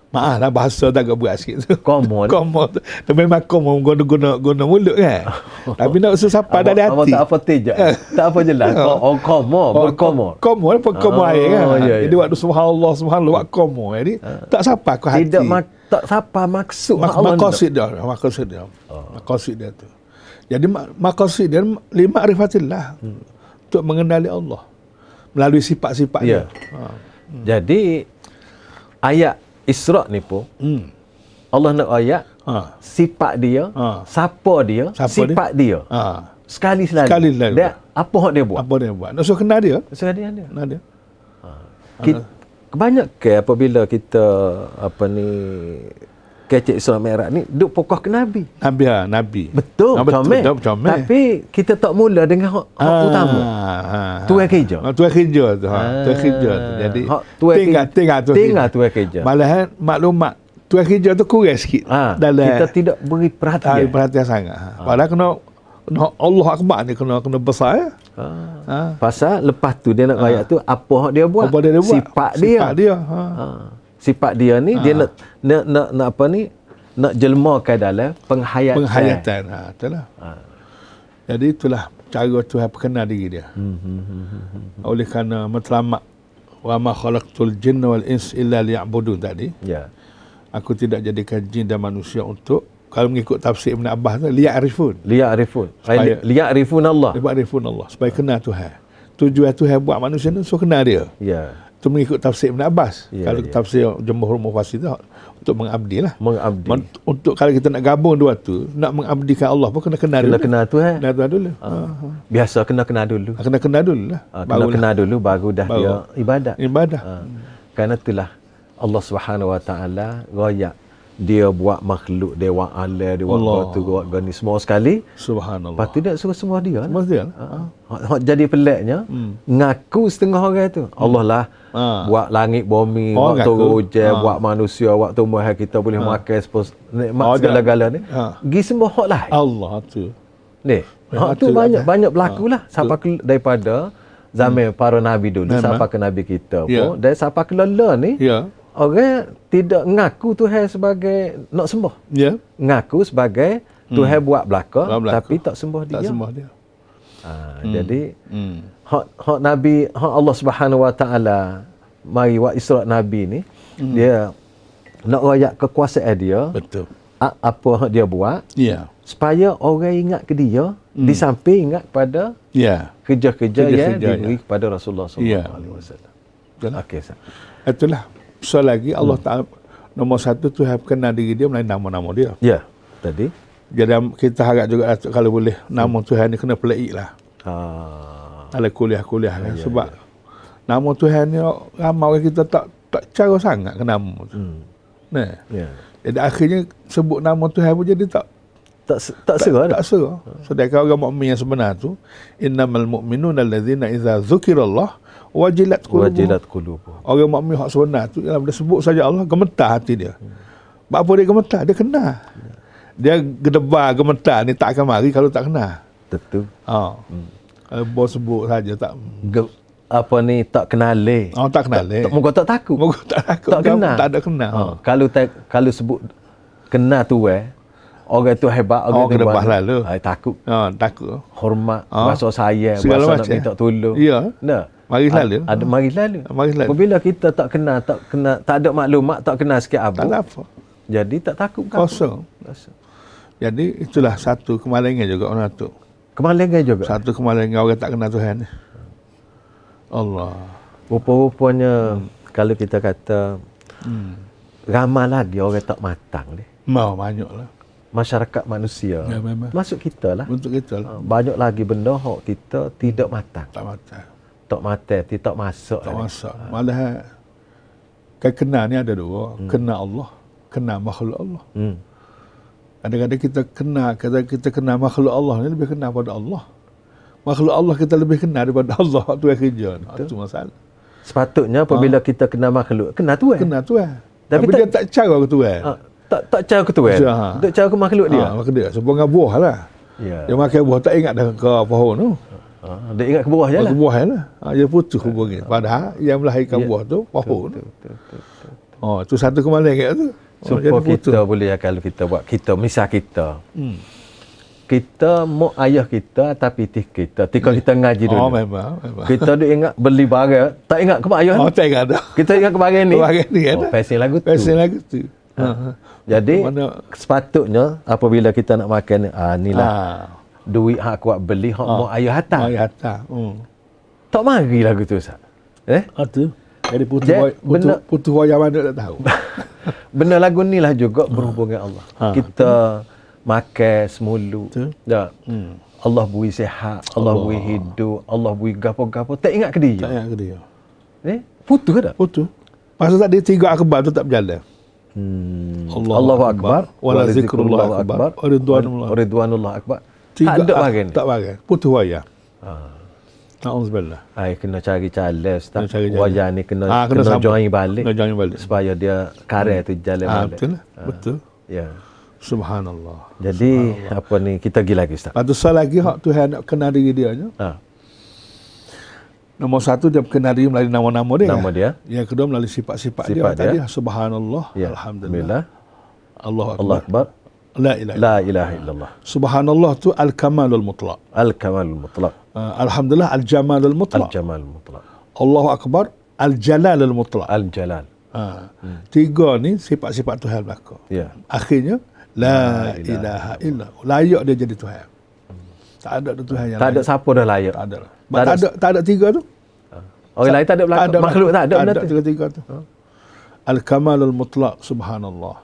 Maaf lah bahasa tak agak berat sikit tu. Qomo. Tapi memang qomo guna mulut kan. Tapi nak usul siapa dari hati. Tak apa tejak. Tak apa jelas. Qomo, berqomo. Qomo apa qomo air kan. Jadi waktu subhanallah wa qomo. Jadi tak siapa ke hati. Tak siapa maksud maqasid dia tu. Jadi maqasid dia li ma'rifatillah. Untuk mengenali Allah melalui sifat-sifat dia. Jadi ayat Isra' ni pun Allah nak ayat sifat dia, siapa dia, sifat dia. Sekali lagi. Dia apa hak dia buat? Apa dia buat? Nak suruh kenal dia. Kenal dia. Banyak ke apabila kita kecek Isra' Mi'raj ni duk pokok ke Nabi. Nabi. Betul. Comel. Tapi kita tak mula dengan hak utama. Tuan kerja. Tuan kerja tu. Jadi tinggal tuan kerja. Malahan maklumat tuan kerja tu kurang sikit. Kita tidak beri perhatian. Perhatian sangat. Padahal kena Allah Akbar ni kena besar ya. Pasal lepas tu dia nak ayat tu apa hak dia buat? Sifat dia. Sifat dia ni dia nak apa ni? Nak jelmakan dalam penghayatan. Itulah. Jadi itulah cara Tuhan perkenal diri dia. Oleh kerana matlamat wa ma khalaqtul jinna wal ins illa liya'budun tadi. Ya. Aku tidak jadikan jin dan manusia untuk, kalau mengikut tafsir Ibn Abbas tu, liya'rifun Allah. Liya'rifun Allah supaya kenal Tuhan. Tujuan Tuhan buat manusia ni supaya kenal dia. Ya. Itu mengikut tafsir Ibn Abbas. Kalau tafsir Jumhur Mufassir tu untuk mengabdi lah. Untuk kalau kita nak gabung dua tu, nak mengabdikan Allah pun kena kenal dulu. Kenal Tuhan. Kenal Tuhan dulu. Biasa kena kenal dulu. Kena kenal dulu lah. Kenal dulu baru dah dia ibadat. Kerana itulah Allah Subhanahu Wa Taala royak dia buat makhluk, dia buat alam, dia buat batu, buat gani semua sekali. Subhanallah. Lepas tu dia suruh semua dia. Jadi peliknya, ngaku setengah orang tu. Allah lah buat langit bumi, buat turun hujan, buat manusia, buat tumbuhan kita boleh makan nikmat segala-gala ni. Gi semua hak lah. Allah tu. Ni, hak tu banyak berlaku lah. Sampai daripada zaman para nabi dulu, sampai ke nabi kita pun, dan sampai ke lelah ni. Orang tidak ngaku Tuhan sebagai nak sembah. Ngaku sebagai Tuhan buat belaka, tapi tak sembah dia. Jadi hak Nabi, hak Allah Subhanahu Wa Taala mari wa Isra' Nabi ni, dia nak royak kekuasaan dia. Betul. Apa hak dia buat? Supaya orang ingat ke dia, di samping ingat pada kerja-kerja yang diberi kepada Rasulullah SAW. Okey, itulah. So lagi Allah Ta'ala nombor satu tu kenal diri dia melalui nama-nama dia. Ya, tadi. Jadi kita harap juga kalau boleh nama Tuhan ni kena pelik lah. Dalam kuliah-kuliah kan. Sebab nama Tuhan ni ramai orang kita tak cara sangat ke nama tu. Jadi akhirnya sebut nama Tuhan pun jadi tak serah. Tak serah. Sedangkan orang mukmin yang sebenar tu, innamal mu'minuna allazina idza dzukirallah wajilat qulubuhum. Orang mukmin hak sebenar tu ialah bila sebut saja Allah gemetar hati dia. Apa dia gemetar? Dia kenal. Dia gedebar gemetar ni tak akan mari kalau tak kenal. Betul. Kalau bos sebut saja tak tak kenal leh. Tak kenal leh. Muka tak takut. Tak kenal. Tak ada kenal. Kalau sebut kenal tu orang tu hebat, orang tu hebat lalu. Takut. Takut. Hormat, rasa sayang, rasa nak minta tolong. Ya. Nah. Mari lalu. Ada mari lalu. Mari lalu. Apabila kita tak ada maklumat, tak kenal sikit apa. Tak ada apa. Jadi tak takut kosong. Jadi itulah satu kemalangan juga orang tu. Kemalangan juga. Satu kemalangan orang tak kenal Tuhan. Allah. Rupa-rupanya kalau kita kata ramai lagi orang tak matang ni. Mau banyaklah. Masyarakat manusia. Ya, memang. Masuk kita lah. Untuk kita lah. Banyak lagi benda hok kita tidak matang. Tak matang. Tak matang, tidak masuk. Tak masuk. Malah kan kenal ni ada dua. Kenal Allah, kenal makhluk Allah. Kadang-kadang kita kenal makhluk Allah ni lebih kenal pada Allah. Makhluk Allah kita lebih kenal daripada Allah waktu kerja. Itu masalah. Sepatutnya apabila kita kenal makhluk, kenal Tuhan. Kenal Tuhan. Tapi dia tak cara ke Tuhan. Tak cara ke Tuhan. Tak cara ke makhluk dia. Makhluk dia. Sebab buah lah. Ya. Dia makan buah tak ingat dah ke pohon tu. Dia ingat ke buah je lah. Ke buah je lah. Dia putus hubungan. Padahal yang melahirkan buah tu pohon. Itu satu kemalangan tu. Supaya kita boleh, kalau kita buat, misal kita. Kita mau ayah kita tapi pitih kita. Tika kita ngaji dulu. Memang. Kita duk ingat beli barang. Tak ingat ke mak ayah ni? Tak ingat dah. Kita ingat ke barang ni. Barang ni kan. Fashion lagu tu. Fashion lagu tu. Jadi, sepatutnya apabila kita nak makan, inilah duit hak kuat beli, hak mau ayah hantar. Ayah hantar. Tak mari lagu tu, Ustaz. Itu. Jadi putus wayang mana tak tahu. Benda lagu ni lah juga berhubungan Allah. Kita makan semulu. Ya. Allah beri sihat, Allah beri hidup, Allah beri gapo-gapo. Tak ingat ke dia? Tak ingat ke dia. Putus ke tak? Putus. Masa tadi 3 akhbar tu tak berjalan. Allahu Akbar, wala zikrullah akbar, wa ridwanullah akbar. Tak ada bagian. Tak bagian. Putus wayang. Na'udzubillah. Kena cari cara Ustaz. Wayang ni kena join balik. Kena join balik. Supaya dia karet tu jalan balik. Betul lah. Betul. Ya. Subhanallah. Jadi apa ni, kita pergi lagi Ustaz. Lepas tu lagi hak Tuhan nak kenal diri dia je. Nombor 1 dia kenal diri melalui nama-nama dia. Nama dia. Yang kedua melalui sifat-sifat dia. Tadi subhanallah, alhamdulillah. Allahu Akbar. La ilaha illallah. Subhanallah tu al-kamalul mutlaq. Al-kamalul mutlaq. Alhamdulillah al-jamalul mutlaq. Al-jamalul mutlaq. Allahu Akbar al-jalalul mutlaq. Al-jalal. 3 ni sifat-sifat Tuhan belaka. Ya. Akhirnya la ilaha illallah. Layak dia jadi Tuhan. Tak ada Tuhan yang tak ada siapa dah layak. Tak ada. Tak ada 3 tu. Orang lain tak ada belaka. Makhluk tak ada benda tu. Tiga tu. Al-kamalul mutlaq subhanallah.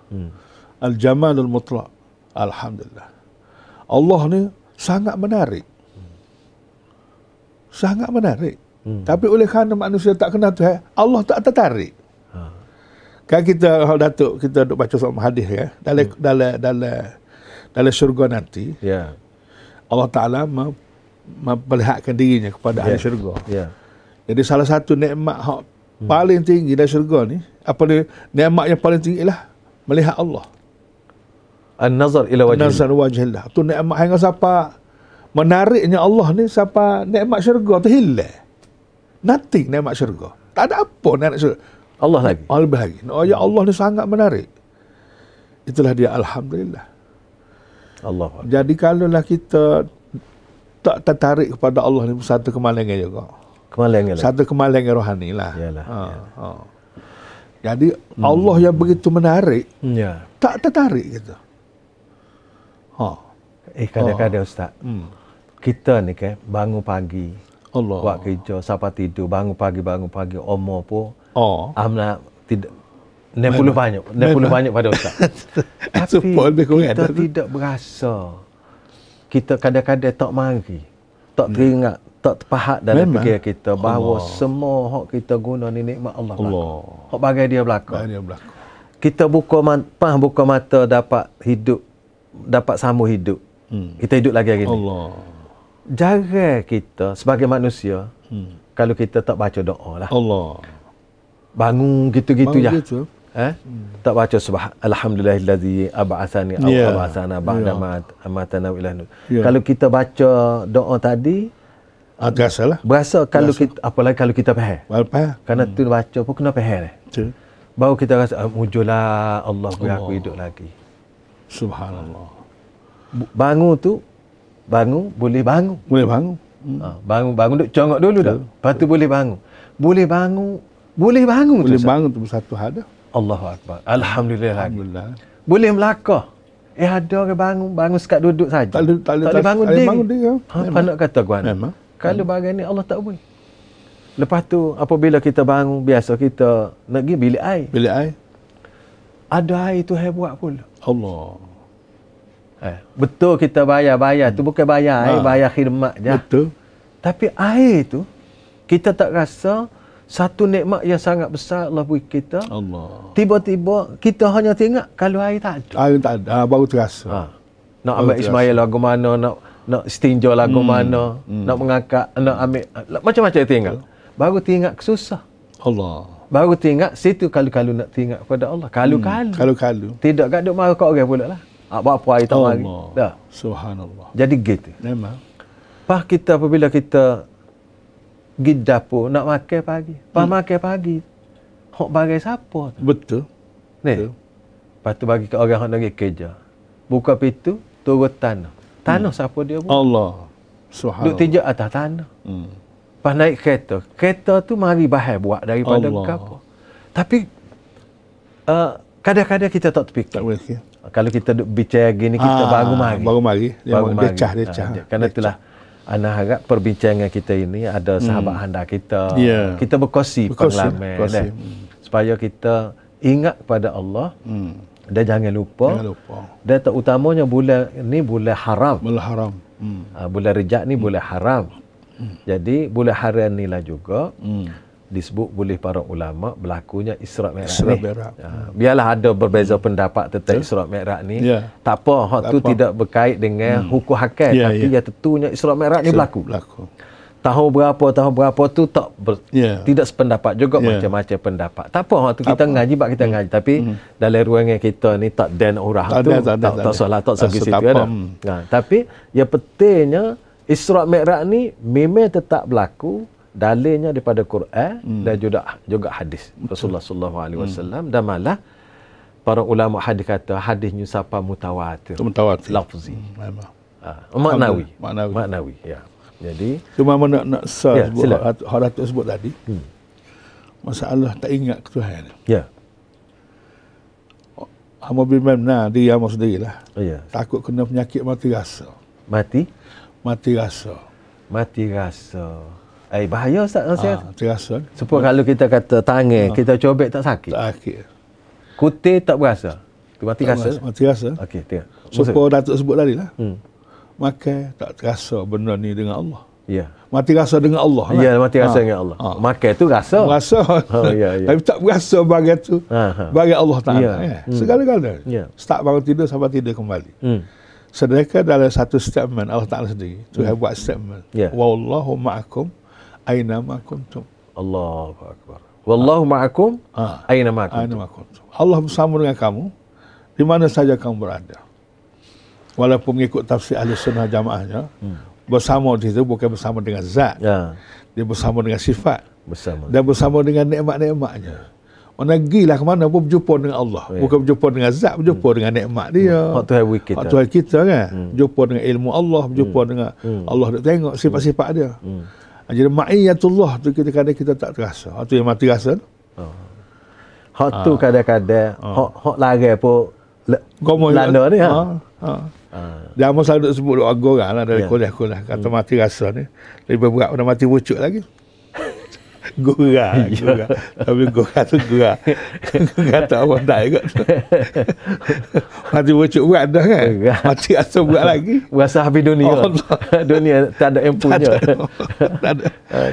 Al-jamalul mutlaq. Alhamdulillah. Allah ni sangat menarik. Sangat menarik. Tapi oleh kerana manusia tak kenal Tuhan, Allah tak tertarik. Kan kita Datuk kita duk baca soal hadis ya. Dalam syurga nanti. Ya. Allah Taala memperlihatkan dirinya kepada ahli syurga. Ya. Jadi salah satu nikmat hak paling tinggi dalam syurga ni, apa dia? Nikmat yang paling tinggi ialah melihat Allah. An-nazar ila wajhillah. An-nazar wajhillah. Tu nikmat hingga siapa menariknya Allah ni siapa nikmat syurga tu hilang. Nothing nikmat syurga. Tak ada apa nikmat syurga. Allah lagi. Allah lagi. Oh ya Allah ni sangat menarik. Itulah dia alhamdulillah. Allah. Jadi kalaulah kita tak tertarik kepada Allah ni satu kemalangan juga. Kemalangan. Satu kemalangan rohani lah. Yalah. Jadi Allah yang begitu menarik, tak tertarik kita. Kadang-kadang Ustaz, kita ni kan bangun pagi, buat kerja, sampai tidur, bangun pagi, umur pun, amna tidak, 60 banyak pada Ustaz. Tapi kita tidak berasa. Kita kadang-kadang tak mari, tak teringat, tak terpahat dalam fikiran kita bahawa semua hak kita guna ni nikmat Allah. Hak bagai dia belaka. Kita buka mata dapat hidup, dapat sambung hidup. Kita hidup lagi hari ni. Jarang kita sebagai manusia kalau kita tak baca doa lah. Bangun gitu-gitu je. Tak baca alhamdulillahillazi ab'atsani aw ab'atsana ba'da ma amatana ila nur. Kalau kita baca doa tadi berasa kalau kita, apalagi kalau kita faham. Kerana tu baca pun kena faham. Baru kita rasa mujulah Allah beri aku hidup lagi. Subhanallah. Bangun boleh bangun. Bangun duk congok dulu dah. Lepas tu boleh bangun. Boleh bangun tu satu hal dah. Allahu Akbar. Alhamdulillah. Boleh melakar. Ada orang bangun sekat duduk saja. Tak boleh bangun dia. Apa nak kata Guan? Kalau bagian ni Allah tak boleh. Lepas tu apabila kita bangun, biasa kita nak pergi bilik air. Ada air tu buat pula. Allah. Betul kita bayar tu bukan bayar air, bayar khidmat je. Betul. Tapi air tu kita tak rasa satu nikmat yang sangat besar Allah beri kita. Allah. Tiba-tiba kita hanya tengok kalau air tak ada. Air tak ada, baru terasa. Nak ambil Ismail lagu mana, nak istinja lagu mana, nak mengangkat, nak ambil macam-macam tengok. Baru tengok susah. Allah. Baru tengok situ kalau nak tengok kepada Allah. Kalau. Tidak kat duk marah kat orang pula lah. Buat apa air tak mari. Dah. Subhanallah. Jadi gitu. Memang. Pas kita apabila kita pergi dapur nak makan pagi. Pas makan pagi. Hok bagi siapa tu? Betul. Ni. Lepas tu bagi ke orang yang nak pergi kerja. Buka pintu, turun tanah. Tanah siapa dia buat? Allah. Subhanallah. Duk tijak atas tanah. Pas naik kereta. Kereta tu mari bahaya buat daripada kapal. Tapi kadang-kadang kita tak terfikir. Tak boleh fikir. Kalau kita duk bicara gini, kita baru mari. Decah. Kerana itulah ana harap perbincangan kita ini ada sahabat anda kita. Kita berkongsi pengalaman. Supaya kita ingat pada Allah. Dan jangan lupa. Dan terutamanya bulan ni bulan haram. Bulan Rejab ni bulan haram. Jadi bulan haram ni lah juga disebut boleh para ulama berlakunya Isra' Mi'raj ni. Biarlah ada berbeza pendapat tentang Isra' Mi'raj ni. Tak apa, hak tu tidak berkait dengan hukum hakal, tapi yang tentunya Isra' Mi'raj ni berlaku. Tahun berapa tu tidak sependapat juga, macam-macam pendapat. Tak apa, hak tu kita ngaji bab kita ngaji, tapi dalam ruangan kita ni tak dan orang tu tak salah tak segi situ ada. Tapi yang pentingnya Isra' Mi'raj ni memang tetap berlaku. Dalilnya daripada Quran dan juga hadis Rasulullah sallallahu alaihi wasallam, dan malah para ulama hadis kata hadisnya siapa mutawatir lafzi, maknawi ya. Jadi cuma nak sebut hal Datuk sebut tadi, masalah tak ingat ke Tuhan. Hamba benar dia mahu sendirilah. Takut kena penyakit mati rasa. Mati rasa. Bahaya Ustaz. Terasa. Sebab kalau kita kata tangan, kita cobek tak sakit. Kutir tak berasa. Tu mati rasa. Okey, tengok. Sebab Datuk sebut tadi lah. Makan tak terasa benda ni dengan Allah. Mati rasa dengan Allah. Mati rasa dengan Allah. Makan tu rasa. Tapi tak berasa bagi tu. Bagi Allah Ta'ala. Segala-galanya. Start bangun tidur sampai tidur kembali. Sedangkan dalam satu statement Allah Ta'ala sendiri, Tuhan buat statement. Wallahu ma'akum aina ma kuntum. Allahu akbar. Wallahu ma'akum aina ma kuntum. Allah bersama dengan kamu di mana saja kamu berada. Walaupun mengikut tafsir Ahli Sunnah Jamaahnya, bersama di situ bukan bersama dengan zat. Dia bersama dengan sifat. Dan bersama dengan nikmat-nikmatnya. Mana gilah ke mana pun berjumpa dengan Allah. Bukan berjumpa dengan zat, berjumpa dengan nikmat dia. Hak Tuhan kita kan. Berjumpa dengan ilmu Allah, berjumpa dengan Allah nak tengok sifat-sifat dia. Jadi ma'iyatullah tu kadang-kadang kita tak terasa. Hak tu yang mati rasa tu. Hak tu kadang-kadang hak lari pun landa ni. Dia amat selalu sebut doa orang lah dari kuliah-kuliah. Kata mati rasa ni lebih berat pada mati wujud lagi. Gurah. Tapi gurah tu gurah. Kata apa tak juga. Mati wujud berat dah kan. Mati rasa berat lagi. Rasa habis dunia. Dunia tak ada yang punya.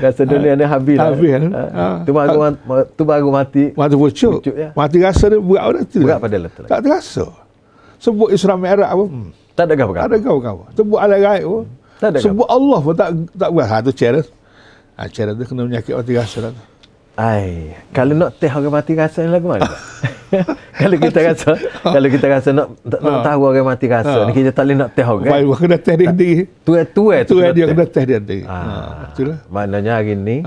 Rasa dunia ni habis lah. Tu baru mati. Mati wujud. Mati rasa ni berat pada tu. Berat pada letak. Tak terasa. Sebut Isra' Mi'raj apa? Tak ada gapo-gapo. Sebut alam gaib pun. Sebut Allah pun tak berat. Tu cara. Cara tu kena menyakit mati rasa lah. Kalau nak teh orang mati rasa ni lagu mana? Kalau kita rasa nak tahu orang mati rasa ni, kita tak boleh nak teh orang. Baik, kena teh dia. Tua tu Dia kena teh dia. Itulah. Maknanya hari ni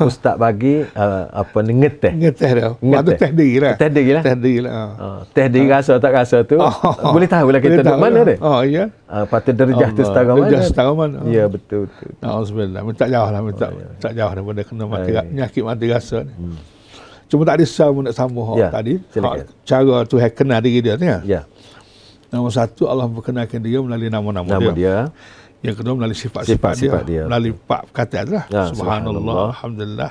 ustaz bagi apa ni ngeteh. Ngeteh dia. Waktu teh diri lah. Teh diri lah. Teh diri lah. Teh diri rasa tak rasa tu boleh tahu lah kita duduk mana dia. Oh iya. Patut derajah tu setara mana. Derajah setara mana. Ya betul. Alhamdulillah. Minta jauh lah. Tak jauh daripada kena penyakit mati rasa ni. Cuma tak ada sama nak sambung tadi. Cara Tuhan kenal diri dia ni. Ya. Nombor satu, Allah memperkenalkan dia melalui nama-nama dia. Yang kedua melalui sifat-sifat dia. Melalui 4 perkataan lah. Subhanallah, Alhamdulillah.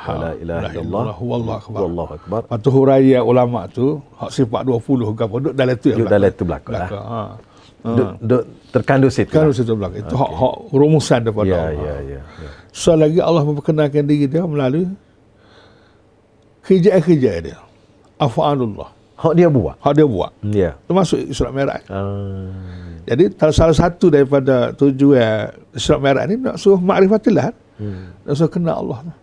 La ilaha illallah. Wallahu akbar. Lepas huraian ulama tu, sifat 20 ke apa, duduk dalam tu. Duduk dalam tu belakang lah. Duduk terkandung situ. Terkandung situ belakang. Itu hak rumusan daripada Allah. Ya. So lagi Allah memperkenalkan diri dia melalui kerja-kerja dia. Af'alullah. Hak dia buat. Ya. Termasuk Isra Mi'raj. Jadi salah satu daripada tujuan Isra Mi'raj ni nak suruh ma'rifatillah. Nak suruh kenal Allah.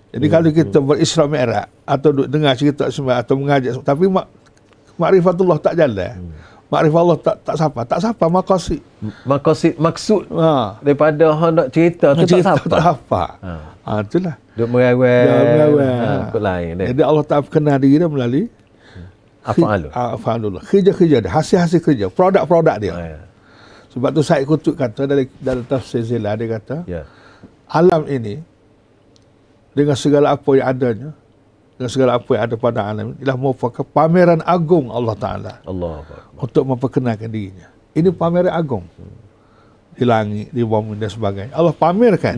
Jadi kalau kita berisra Mi'raj atau dengar cerita semua atau mengajak, tapi ma'rifatullah tak jalan. Makrifat Allah tak sapa maksud daripada hang nak cerita tu tak sapa. Itulah. Duk merawat. Lain dia. Jadi Allah tak kenal diri dia melalui af'alullah. Kerja-kerja dia, hasil-hasil kerja, produk-produk dia. Sebab tu Said Qutb kata dalam tafsir Zilah, dia kata alam ini dengan segala apa yang adanya, dengan segala apa yang ada pada alam ini ialah merupakan pameran agung Allah Ta'ala untuk memperkenalkan dirinya. Ini pameran agung di langit, di bumi dan sebagainya. Allah pamerkan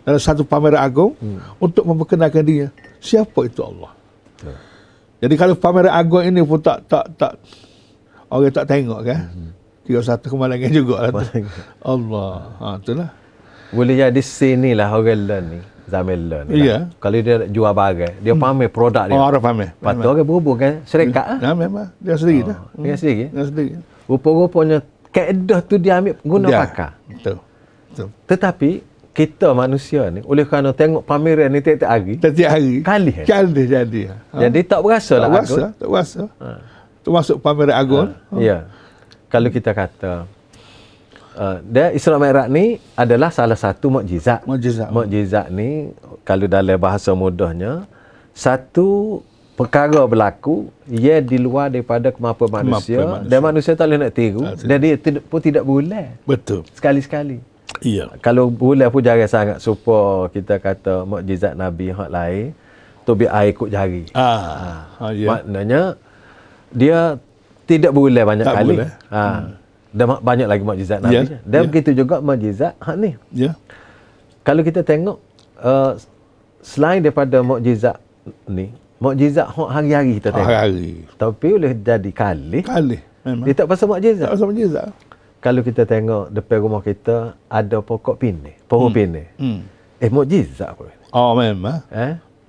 dalam satu pameran agung untuk memperkenalkan dirinya. Siapa itu Allah? Jadi kalau pameran agung ini pun tak orang tak tengok kan, 31 kemalangan juga lah Allah. Itulah. Boleh jadi sinilah orang lain ni, zaman lain ni. Kalau dia jual barang, dia pamer produk dia. Orang pamer. Patut orang berhubung kan syarikat. Memang dia sendiri dah. Dia sendiri. Rupa-rupanya kaedah tu dia ambil guna pakar. Betul. Tetapi kita manusia ni oleh kerana tengok pameran ni tiap-tiap hari. Kali jadi. Jadi tak berasa lah. Tak berasa. Termasuk pameran agung. Ya. Kalau kita kata dia Isra Mi'raj ni adalah salah satu mukjizat. Mukjizat ni kalau dalam bahasa mudahnya satu perkara berlaku ia di luar daripada kemampuan manusia dan manusia tak boleh nak tiru dan dia pun tidak boleh. Betul. Sekali-sekali. Iya. Kalau boleh pun jarang sangat supaya kita kata mukjizat Nabi hak lain tu biar air ikut jari. Maknanya dia tidak boleh banyak tak kali. Dan banyak lagi mukjizat Nabi. Dan begitu juga mukjizat hak ni. Kalau kita tengok selain daripada mukjizat ni, mukjizat hak hari-hari kita tengok. Tapi boleh jadi kali. Memang. Dia tak pasal mukjizat. Kalau kita tengok depan rumah kita ada pokok pineh, pohon pineh. Mukjizat apa? Memang.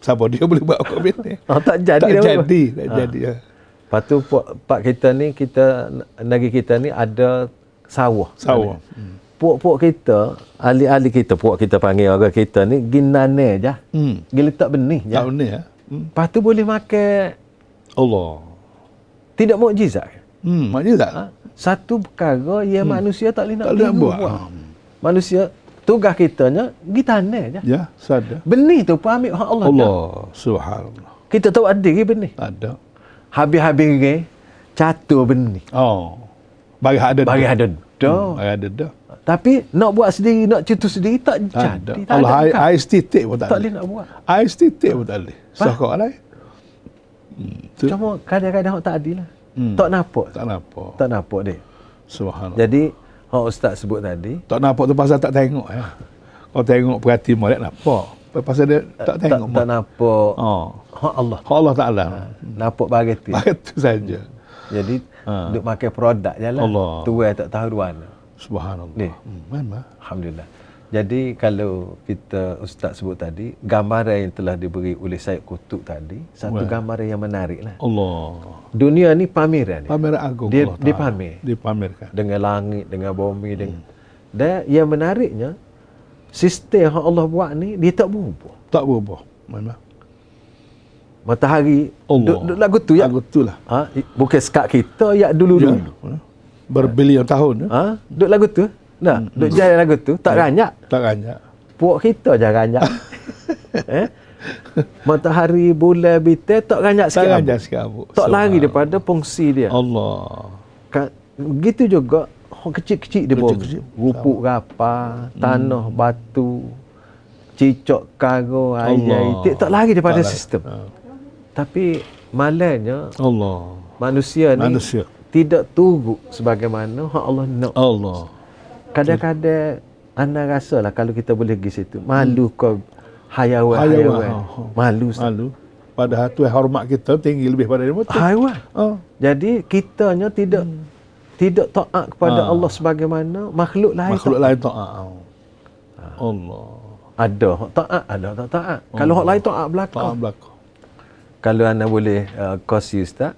Siapa dia boleh buat pokok pineh? Tak jadi. Tak jadi. Lepas tu pak kita ni, negeri kita ni ada sawah. Puak-puak kita, ahli-ahli kita, puak kita panggil orang kita ni ginane je. Dia letak benih je. Tak benih. Lepas tu boleh makan Allah. Tidak mukjizat. Mukjizat. Satu perkara yang manusia tak boleh nak buat. Manusia tugas kitanya gitane je. Ya, sadar. Benih tu pun ambil hak Allah. Subhanallah. Kita tahu ada ke benih? Ada. Habis-habis ke catur benih. Bagi ada. Bagi ada. Tapi nak buat sendiri, nak cetus sendiri tak jadi. Allah air titik pun tak boleh nak buat. Air titik pun tak boleh. Sokok lain. Cuma kadang-kadang tak adil lah. Tak nampak dia. Subhanallah. Jadi hak ustaz sebut tadi, tak nampak tu pasal tak tengok ya. Kau tengok perhati molek nampak. Pasal dia tak tengok. Tak nampak. Hak Allah. Hak Allah Taala. Nampak bagai tu saja. Jadi duk makan produk je lah. Tuai tak tahu mana. Subhanallah. Memang. Alhamdulillah. Jadi kalau kita ustaz sebut tadi, gambaran yang telah diberi oleh Said Qutb tadi, satu gambaran yang menarik lah. Allah. Dunia ni pameran. Pameran agung. Dia pamer. Dipamerkan. Dengan langit, dengan bumi. Dan yang menariknya, sistem yang Allah buat ni, dia tak berubah. Tak berubah. Memang. Matahari duk lagu tu ya. Lagu tu lah. Bukan sekat kita ya dulu-dulu. Ya. Berbilion tahun. Duk lagu tu. Nah, duk jalan lagu tu tak ranyak. Tak ranyak. Puak kita je ranyak. Matahari, bulan, bintang tak ranyak sikit abu. Tak lari daripada fungsi dia. Allah. Begitu juga kecil-kecil dia bumi. Rupuk rapa, tanah, batu, cicak karo, air, tak lari daripada sistem. Tapi malangnya Allah. Manusia ni tidak turut sebagaimana Allah nak. Allah. Kadang-kadang anda rasalah kalau kita boleh pergi situ, malu kau hayawan. Malu. Padahal tu hormat kita tinggi lebih pada dia betul. Haiwan. Jadi kitanya tidak taat kepada Allah sebagaimana makhluk lain. Makhluk lain taat. Allah. Ada hak taat, ada tak taat. Kalau hak lain taat belakang. Kalau anda boleh kongsi Ustaz,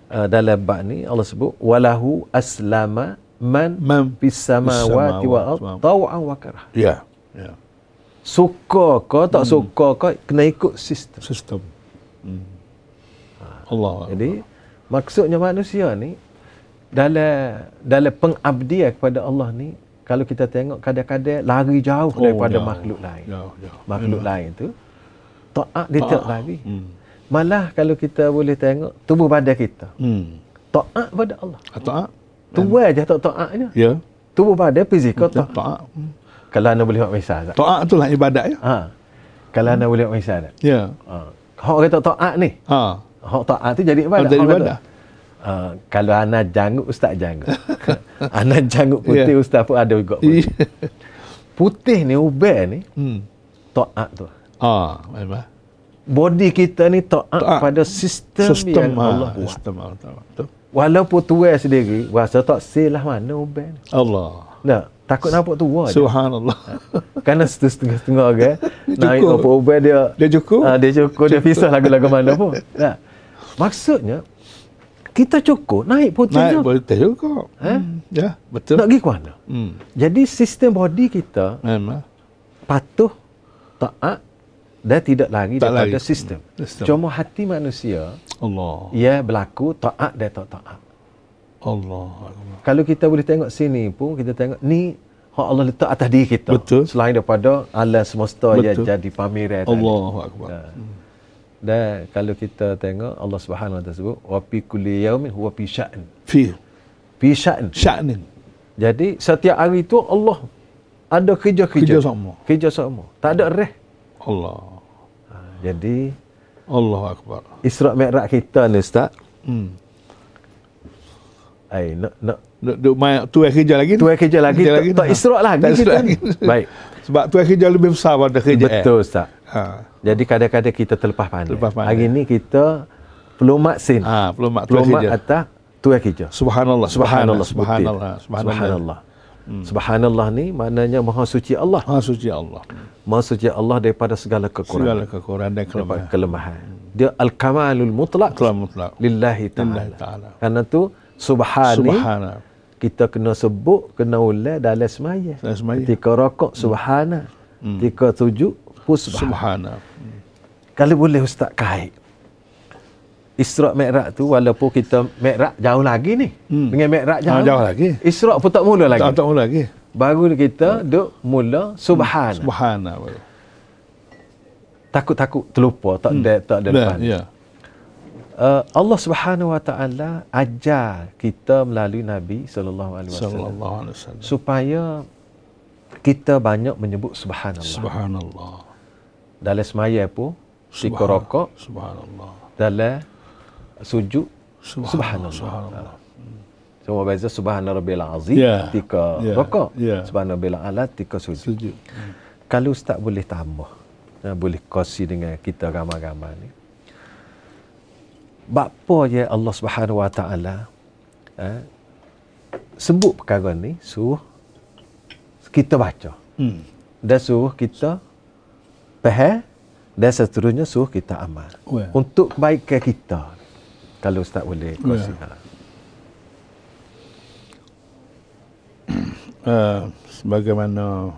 dalam bab ni Allah sebut walahu aslama man fis samawati wal ard taw'an wa karah. Ya. Suka ke tak suka ke kena ikut sistem. Allah. Jadi maksudnya manusia ni dalam pengabdian kepada Allah ni, kalau kita tengok kadang-kadang lari jauh daripada makhluk lain. Makhluk lain tu taat dia tak lari. Malah kalau kita boleh tengok tubuh badan kita. Taat pada Allah. Taat. Tua aja tak taatnya. Ya. Tubuh badan fizikal taat. Kalau anda boleh buat misal. Taat itulah ibadat ya. Kalau anda boleh buat misal. Ya. Hak kata taat ni. Hak taat tu jadi ibadat. Jadi ibadat. Kalau anak janggut, ustaz janggut. Anak janggut putih, ustaz pun ada juga putih. Putih ni, ubat ni, taat tu. Memang. Body kita ni taat pada sistem yang Allah buat. Sistem Allah. Walaupun tua sendiri, rasa tak silah mana ubat ni. Allah. Nah, takut nampak tua je. Subhanallah. Kerana setengah-setengah orang, naik apa ubat dia. Dia cukup. Dia pisah lagu-lagu mana pun. Nah, maksudnya, kita cukup naik putih je. Naik putih juga. Ya, betul. Nak pergi ke mana? Jadi sistem body kita patuh, taat dan tidak lari daripada sistem. Cuma hati manusia ia berlaku taat dan tak taat. Allah. Kalau kita boleh tengok sini pun, kita tengok ni hak Allah letak atas diri kita. Betul. Selain daripada alam semesta yang jadi pameran tadi. Allahu akbar. Dan kalau kita tengok Allah Subhanahu wa taala sebut wa fi kulli yaumin huwa fi sya'n. Fi sya'nin. Jadi setiap hari tu Allah ada kerja-kerja sama. Kerja sama. Tak ada rest. Allah. Jadi Allahu akbar. Isra' Mi'raj kita ni Ustaz. Nak tu kerja lagi. Tu kerja lagi. Tak Isra' lagi kita ni. Baik. Sebab tu kerja lebih besar pada kerja. Betul Ustaz. Jadi kadang-kadang kita terlepas pandai. Hari ni kita pelumat sin. Pelumat atas tu kerja. Subhanallah. Subhanallah ni maknanya Maha Suci Allah. Maha Suci Allah. Maha Suci Allah daripada segala kekurangan. Segala kekurangan dan kelemahan. Dia al-kamalul mutlaq. Lillahi ta'ala. Karena tu subhana. Kita kena sebut, kena ulang dalam semaya. Ketika rokok subhana. Ketika sujud pun subhana. Kalau boleh Ustaz kait. Isra' Mi'raj tu walaupun kita Mi'raj jauh lagi ni. Dengan Mi'raj jauh lagi. Isra' pun tak mula lagi. Tak mula lagi. Baru kita duk mula subhana. Subhana. Takut-takut terlupa, tak ada depan. Ya. Allah Subhanahu wa taala ajar kita melalui Nabi sallallahu alaihi wasallam supaya kita banyak menyebut subhanallah. Subhanallah. Dalam semaya pun ketika rokok subhanallah. Dalam sujud subhanallah. Semua beza subhana rabbil azim ketika rokok, subhana rabbil a'la ketika sujud. Kalau Ustaz boleh tambah, boleh kongsi dengan kita ramai-ramai ni. Bapa je Allah Subhanahu wa taala sebut perkara ni, suruh kita baca. Dan suruh kita faham dan seterusnya suruh kita amal. Untuk kebaikan kita. Kalau Ustaz boleh kongsi. Sebagaimana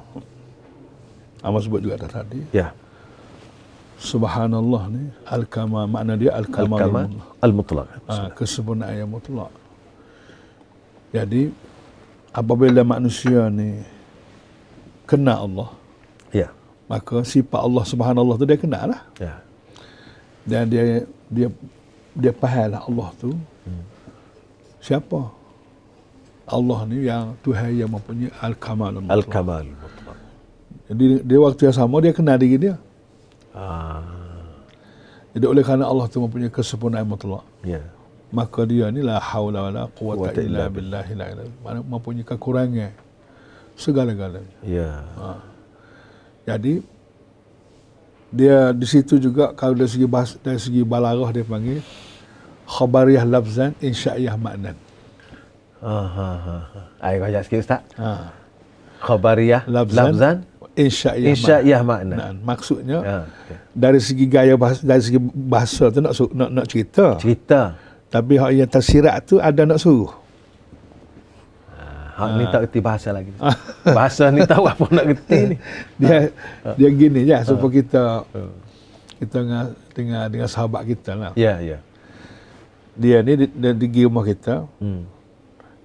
Amal sebut juga tadi. Ya. Subhanallah ni al-kamal, makna dia al-kamal al-mutlaq. Kesempurnaan yang mutlak. Jadi apabila manusia ni kenal Allah, ya, maka sifat Allah Subhanallah tu dia kenal lah. Ya. Dan dia fahamlah Allah tu siapa. Allah ni yang Tuhan yang mempunyai al-kamal al-mutlaq. Al-kamal al-mutlaq. Jadi dia waktu yang sama dia kenal diri dia. Jadi oleh kerana Allah tu mempunyai kesempurnaan mutlak, ya, maka dia ni la haula wala quwwata illa billah, mempunyai kekurangan segala-galanya. Ya. Jadi dia di situ juga kalau dari segi balarah dia panggil khabariyah lafzan insya'iyah maknan. Ayo baca sikit Ustaz. Khabariyah lafzan insya'iyah makna. Maksudnya dari segi gaya bahasa, dari segi bahasa tu nak cerita. Tapi hak yang tersirat tu ada nak suruh. Hak ni tak kerti bahasa lagi. Bahasa ni tahu apa nak kerti ni. Dia gini je supaya kita dengan sahabat kita lah. Ya, ya. Dia ni dia pergi rumah kita.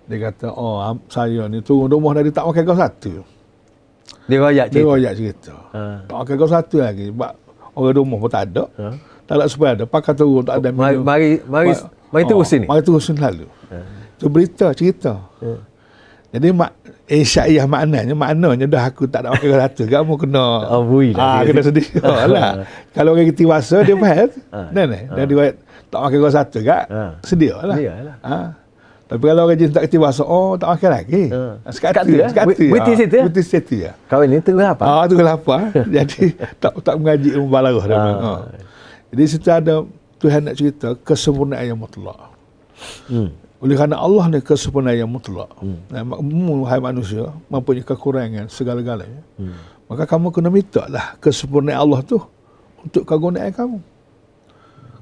Dia kata, saya ni turun rumah dari tak makan kau satu. Dia royak cerita. Tak makan kau satu lagi. Sebab orang rumah pun tak ada. Tak ada supaya ada. Pakai turun tak ada minum. Mari terus sini. Mari terus lalu. Itu berita, cerita. Jadi insya'iyah maknanya dah aku tak nak makan kau satu. Kamu kena kena sedih. Lah. Kalau orang kita wasa dia faham. Dan dia tak makan kau satu kak. Sedih lah. Tapi kalau orang jenis tak kerti bahasa, tak makan lagi. Sekatu. Berarti situ ya? Berarti situ ya. Kau ini terus apa? Terus lapar. Jadi tak mengaji ilmu balarah. Jadi situ ada Tuhan nak cerita kesempurnaan yang mutlak. Oleh kerana Allah ni kesempurnaan yang mutlak. Hai manusia mempunyai kekurangan segala-galanya. Maka kamu kena minta lah kesempurnaan Allah tu untuk kegunaan kamu.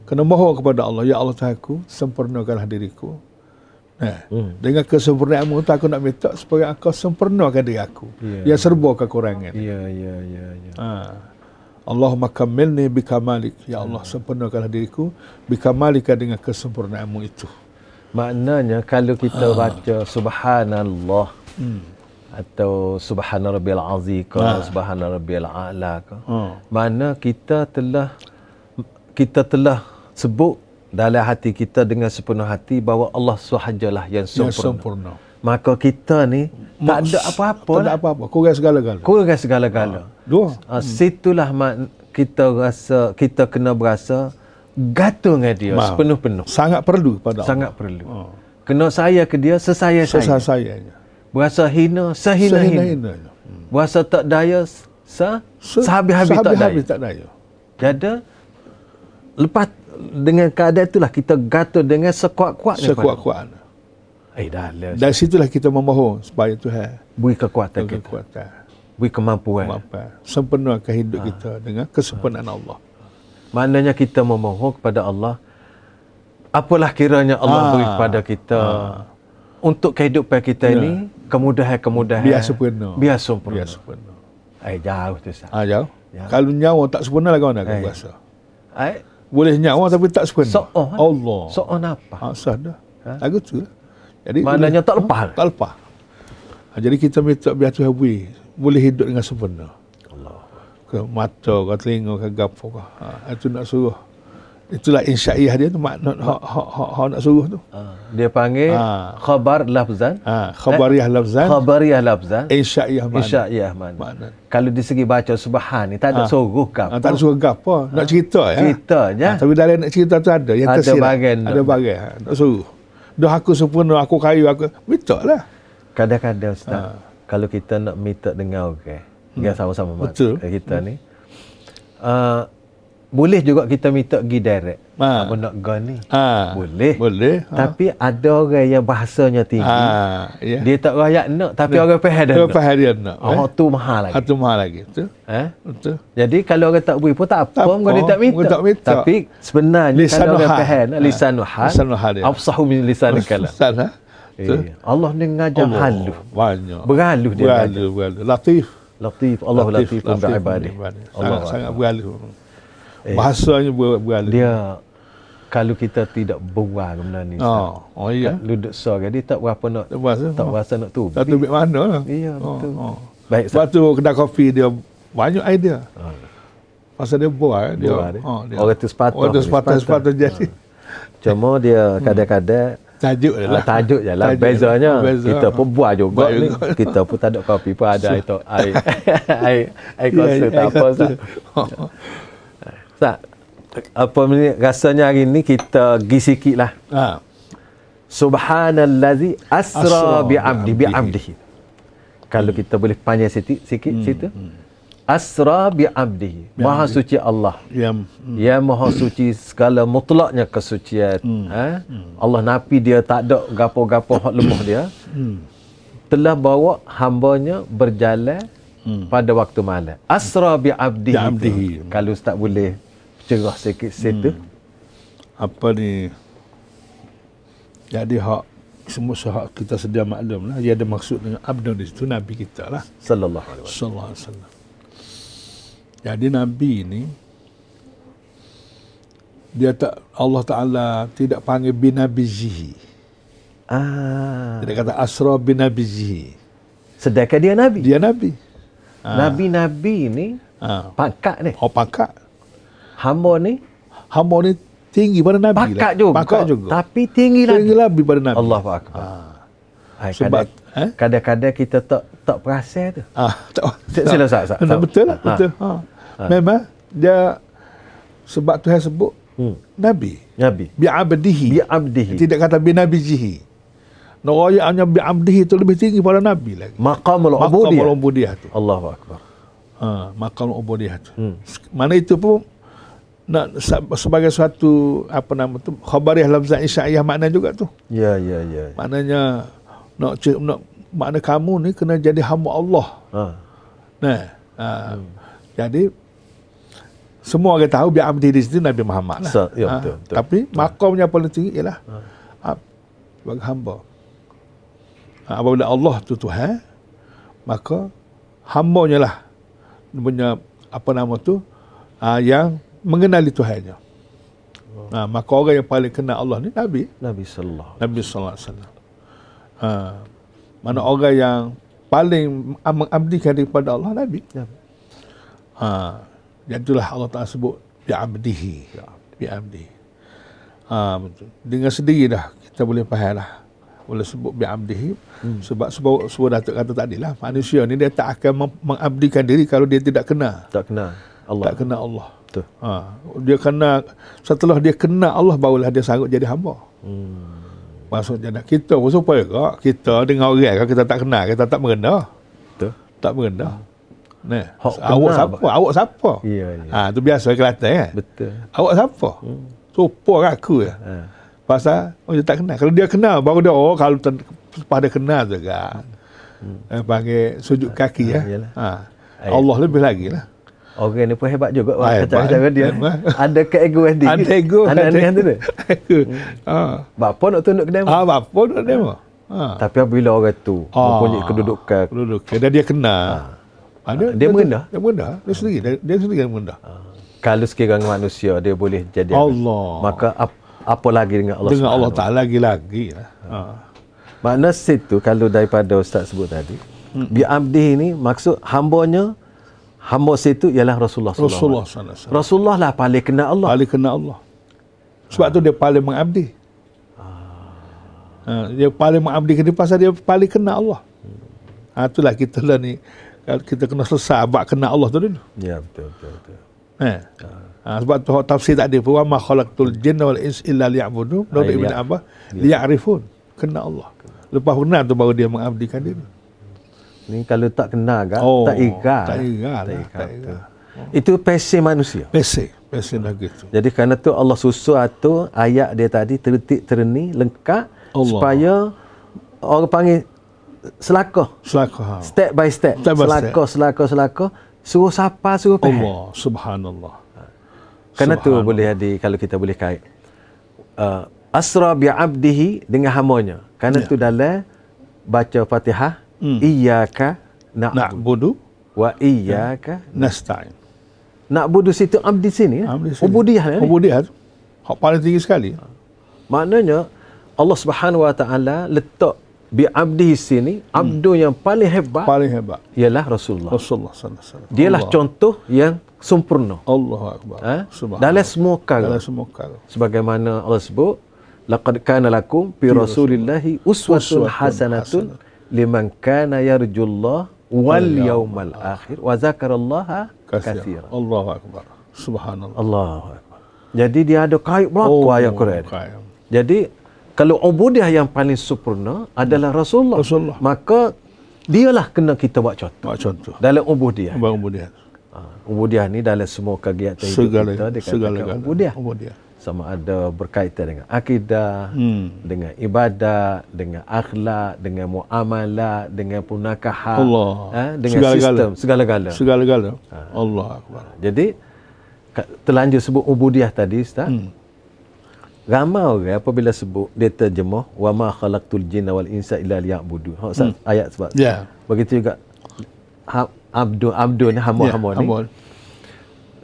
Kena mohon kepada Allah, ya Allah Tuhanku, sempurnakanlah diriku. Dengan kesempurnaanmu tu aku nak minta supaya engkau sempurnakan diri aku yang serba kekurangan. Allahumma kammilni bikamalik, ya Allah sempurnakanlah diriku bikamalika dengan kesempurnaanmu itu. Maknanya kalau kita baca subhanallah atau subhana rabbiyal azim ke subhana rabbiyal a'la ke, mana kita telah sebut dalam hati kita dengan sepenuh hati bahawa Allah sahajalah yang sempurna. Maka kita ni tak ada apa-apa. Tak ada apa-apa. Kurang segala-gala. Dua. Situlah kita rasa, kita kena berasa gantung dengan dia sepenuh-penuh. Sangat perlu pada Allah. Sangat perlu. Kena saya ke dia sesaya-sayanya. Berasa hina, sehina-hina. Berasa tak daya, sehabis-habis tak daya. Jadi, lepas dengan keadaan itulah kita gatul dengan sekuat-kuatnya. Sekuat-kuatnya. Dari situlah kita memohon supaya Tuhan beri kekuatan kita. Beri kemampuan. Sempurnakan hidup kita dengan kesempurnaan Allah. Maknanya kita memohon kepada Allah, apalah kiranya Allah beri kepada kita untuk kehidupan kita ini, kemudahan-kemudahan. Biar sempurna. Jauh tu Ustaz. Jauh. Kalau nyawa tak sempurna lah kau nak berasa. Boleh nyawa tapi tak sempurna. Allah. So'on apa? Sah dah. Lagu tu. Jadi maknanya tak lepas. Tak lepas. Jadi kita minta biar Tuhan boleh hidup dengan sempurna. Allah. Ke mata, ke telinga, ke gapo ke. Itu nak suruh. Itulah insya'iyah dia tu makna hak nak suruh tu. Dia panggil khabar lafzan. Khabariyah lafzan. Insya'iyah makna. Kalau di segi baca subhan ni tak ada suruh gapo. Tak ada suruh gapo. Nak cerita ya. Cerita je. Tapi dalam nak cerita tu ada yang tersirat. Ada bagian. Nak suruh. Dah aku sempurna, aku kayu, aku minta lah. Kadang-kadang Ustaz, kalau kita nak minta dengan orang, dengan sama-sama kita ni, boleh juga kita minta pergi direct. Apa nak go ni? Boleh. Tapi ada orang yang bahasanya tinggi. Dia tak rakyat nak, tapi orang faham dah nak. Faham dia nak. Tu mahal lagi. Itu mahal lagi. Betul. Jadi kalau orang tak beri pun tak apa, dia tak minta. Tapi sebenarnya kalau orang faham, lisanul hal. Afsahu min lisanil kalam. Allah ni ngajar halus. Banyak. Berhalus dia. Berhalus. Latif. Allah latifun bi'ibadihi. Allah sangat berhalus. Bahasanya beralih. Dia kalau kita tidak buang benda ni. Oh iya. Luduk so dia tak berapa nak tak berasa nak tu. Tak tu mana lah. Iya betul. Baik. Sebab tu kedai kopi dia banyak idea. Pasal dia buat dia. Orang tu sepatah jadi. Cuma dia kadang-kadang tajuk je lah. Bezanya kita pun buat juga ni. Kita pun tak ada kopi pun ada itu air kosa tak apa Ustaz. Apa ni rasanya hari ni kita pergi sikitlah. Subhanallazi asra bi'abdihi. Kalau kita boleh panjang sikit situ. Asra bi'abdihi. Maha suci Allah. Yang maha suci segala mutlaknya kesucian. Allah napi dia tak ada gapo-gapo hak lemah dia. Telah bawa hambanya berjalan pada waktu malam. Asra bi'abdihi. Kalau Ustaz boleh cerah sikit situ. Apa ni? Jadi hak semua hak kita sedia maklum lah. Dia ada maksud dengan abdu di situ Nabi kita lah. Sallallahu alaihi wasallam. Jadi Nabi ini dia tak, Allah Ta'ala tidak panggil binabizihi. Dia kata asra binabizihi. Sedangkan dia Nabi. Dia Nabi. Nabi-Nabi ni pangkat ni. Pangkat. Hamba ni tinggi pada Nabi. Pangkat juga. Tapi tinggi lagi pada Nabi. Allahu Akbar. Sebab kadang-kadang kita tak perasan tu. Sila Ustaz. Betul. Memang dia sebab Tuhan sebut Nabi. Bi'abdihi. Tidak kata binabizihi. Narayaannya bi'abdihi itu lebih tinggi pada Nabi lagi. Maqamul ubudiyah tu. Allahu Akbar. Maqamul ubudiyah tu. Mana itu pun nak sebagai suatu apa nama tu khabariyah lafzah isyaiyah makna juga tu. Ya. Maknanya nak makna kamu ni kena jadi hamba Allah. Jadi semua orang tahu bi'abdi di situ Nabi Muhammad lah. Betul. Tapi makamnya paling tinggi ialah sebagai hamba. Apabila Allah tu Tuhan, maka hambanya lah punya apa nama tu yang mengenali Tuhannya. Maka orang yang paling kenal Allah ni Nabi sallallahu alaihi wasallam. Mana orang yang paling mengabdikan kepada Allah Nabi. Itulah Allah Ta'ala sebut bi'abdihi. Betul. Dengan sendiri dah kita boleh faham lah. Boleh sebut bi'abdihi. Sebab Datuk kata tadi lah, manusia ni dia tak akan mengabdikan diri kalau dia tidak kenal. Tak kenal Allah. Betul. Dia kenal, setelah dia kenal Allah barulah dia sanggup jadi hamba. Maksudnya kita pun supaya kita dengan orang kita tak kenal, kita tak merendah. Betul. Tak merendah. Awak siapa? Ya. Tu biasa Kelantan kan? Betul. Awak siapa? Supaya aku ya. Pasal dia tak kenal. Kalau dia kenal baru dia kalau pada kenal juga. Panggil sujud kaki ya. Allah lebih lagi lah. Orang ni pun hebat juga cara dia. Ada keegoan dia. Ada ego. Anak-anak tu. Bapa nak tunduk ke demo. Bapa nak demo. Tapi apabila orang tu mempunyai kedudukan dan dia kenal. Dia merendah. Dia sendiri merendah. Kalau sekiranya manusia dia boleh jadi Allah, maka apa lagi dengan Allah? Dengan Allah Ta'ala lagi lah. Makna situ kalau daripada Ustaz sebut tadi, bi'abdihi ni maksud hamba situ ialah Rasulullah SAW. Rasulullah lah paling kenal Allah. Sebab tu dia paling mengabdi. Dia paling mengabdi ke dia pasal dia paling kenal Allah. Itulah kita lah ni. Kita kena selesai abad kenal Allah tu dulu. Ya, betul. Sebab tu tafsir tadi pun ma khalaqtul jinna wal ins illa liya'budun. Dari Ibn Abbas liya'rifun, kenal Allah. Lepas kenal tu baru dia mengabdikan diri. Ni kalau tak kenal tak ingat. Itu passion manusia. Passion lagi tu. Jadi kerana tu Allah susun tu ayat dia tadi tertib terni lengkap supaya orang panggil selakah. Step by step. Selakah. Suruh sapa, suruh faham. Allah, subhanallah. Kerana tu boleh jadi, kalau kita boleh kait. Asra bi'abdihi dengan hambanya. Kerana tu dalam baca Fatihah, iyyaka na'budu wa iyyaka nasta'in. Na'budu situ abdi sini. Ubudiyah ni. Ubudiyah. Hak paling tinggi sekali. Maknanya Allah Subhanahu Wa Taala letak bi abdi sini abdu yang paling hebat ialah Rasulullah sallallahu alaihi wasallam. Dialah contoh yang sempurna. Allahu akbar. Dalam semua perkara. Sebagaimana Allah sebut, laqad kana lakum fi rasulillahi uswatun hasanatun liman kana yarjullah wal yaumal akhir wa zakarallaha katsira. Allahu akbar. Subhanallah. Allahu akbar. Jadi dia ada kait berapa ayat Quran. Jadi kalau ubudiyah yang paling sempurna adalah Rasulullah. Maka dialah kena kita buat contoh. Dalam ubudiyah. Ubudiyah ni dalam semua kegiatan hidup kita dikatakan ubudiyah. Sama ada berkaitan dengan akidah, dengan ibadat, dengan akhlak, dengan muamalah, dengan punakahan, dengan sistem, segala-gala. Allah akbar. Jadi terlanjur sebut ubudiyah tadi Ustaz. Ramai orang apabila sebut dia terjemah wa ma khalaqtul jinna wal insa illa liya'budun. Ayat sebab. Begitu juga abdu ni hamba ni.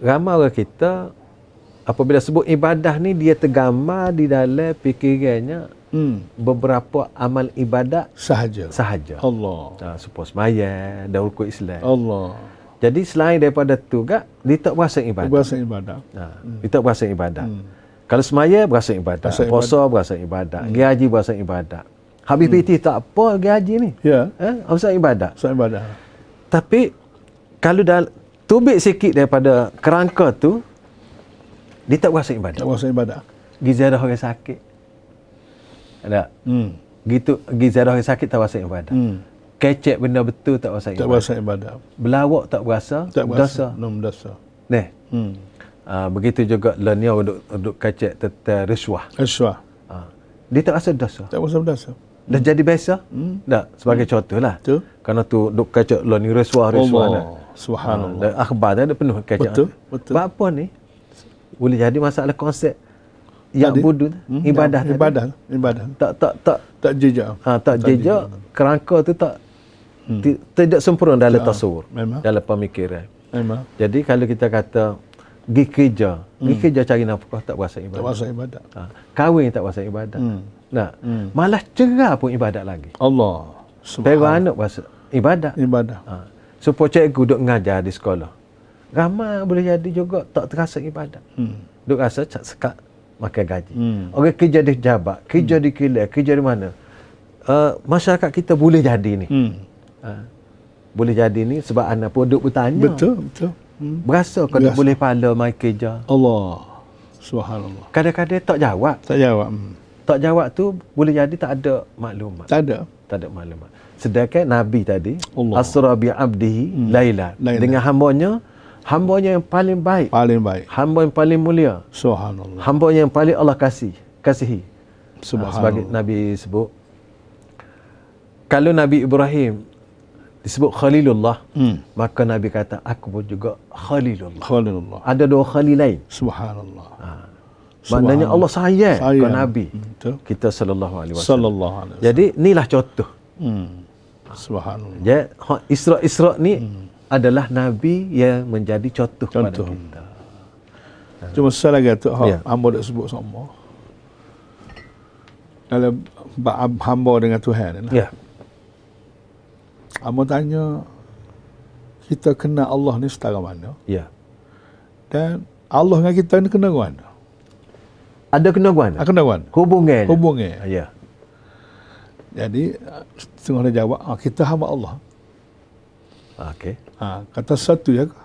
Ramai orang kita apabila sebut ibadah ni dia tergambar di dalam fikirannya beberapa amal ibadat sahaja. Allah. Supaya sembahyang dan rukuk Islam. Allah. Jadi selain daripada tu gak dia tak berasa ibadah. Dia tak berasa ibadah. Kalau semaya berasa ibadat, puasa berasa ibadat, gaji berasa ibadat. Habis PT tak apa gaji ni. Ya. Berasa ibadat. Tapi kalau dah tubik sikit daripada kerangka tu, dia tak berasa ibadat. Gizadah orang sakit. Ada. Gitu gizadah orang sakit tak berasa ibadat. Kecek benda betul tak berasa ibadat. Berlawak tak berasa dosa. Neh. Begitu juga lenia duduk kacak tentang risuah. Dia tak rasa dosa. Dah jadi biasa? Tak, sebagai contoh lah. Kerana tu duduk kacak lenia risuah. Subhanallah. Dan akhbar dia penuh kacak. Betul. Apa ni? Boleh jadi masalah konsep yang budu ibadah. Tak jejak. Tak jejak. Kerangka tu tidak sempurna dalam tasawur. Dalam pemikiran. Jadi kalau kita kata pergi kerja cari nafkah tak berasa ibadat. Kahwin tak berasa ibadat. Malah cerah pun ibadat lagi. Allah. Subhanallah. Anak berasa ibadat. Supaya cikgu duduk mengajar di sekolah. Ramai boleh jadi juga tak terasa ibadat. Duk rasa sekat makan gaji. Orang kerja di jabat, kerja di kilang, kerja di mana. Masyarakat kita boleh jadi ni. Boleh jadi ni sebab anak pun duk bertanya. Betul. Berasa kalau boleh pahala mai kerja. Allah. Subhanallah. Kadang-kadang tak jawab. Tak jawab tu boleh jadi tak ada maklumat. Tak ada maklumat. Sedangkan Nabi tadi asra bi abdihi laila dengan hambanya yang paling baik. Hamba yang paling mulia. Subhanallah. Hamba yang paling Allah kasihi. Subhanallah. Sebagai Nabi sebut kalau Nabi Ibrahim disebut Khalilullah, maka Nabi kata, aku pun juga Khalilullah. Ada dua Khalil lain. Subhanallah. Maknanya Allah sayang ke Nabi kita sallallahu alaihi wasallam. Jadi inilah contoh. Subhanallah. Jadi Isra ni adalah Nabi yang menjadi contoh kepada kita. Cuma salah kata hamba dak sebut sama. Dalam hamba dengan Tuhan. Ya. Amo tanya kita kenal Allah ni setara mana? Ya. Dan Allah dengan kita ni kena mana? Ada kena mana? Hubungan. Ya. Jadi setengah dia jawab, kita hamba Allah. Okey. Kata satu ya ke?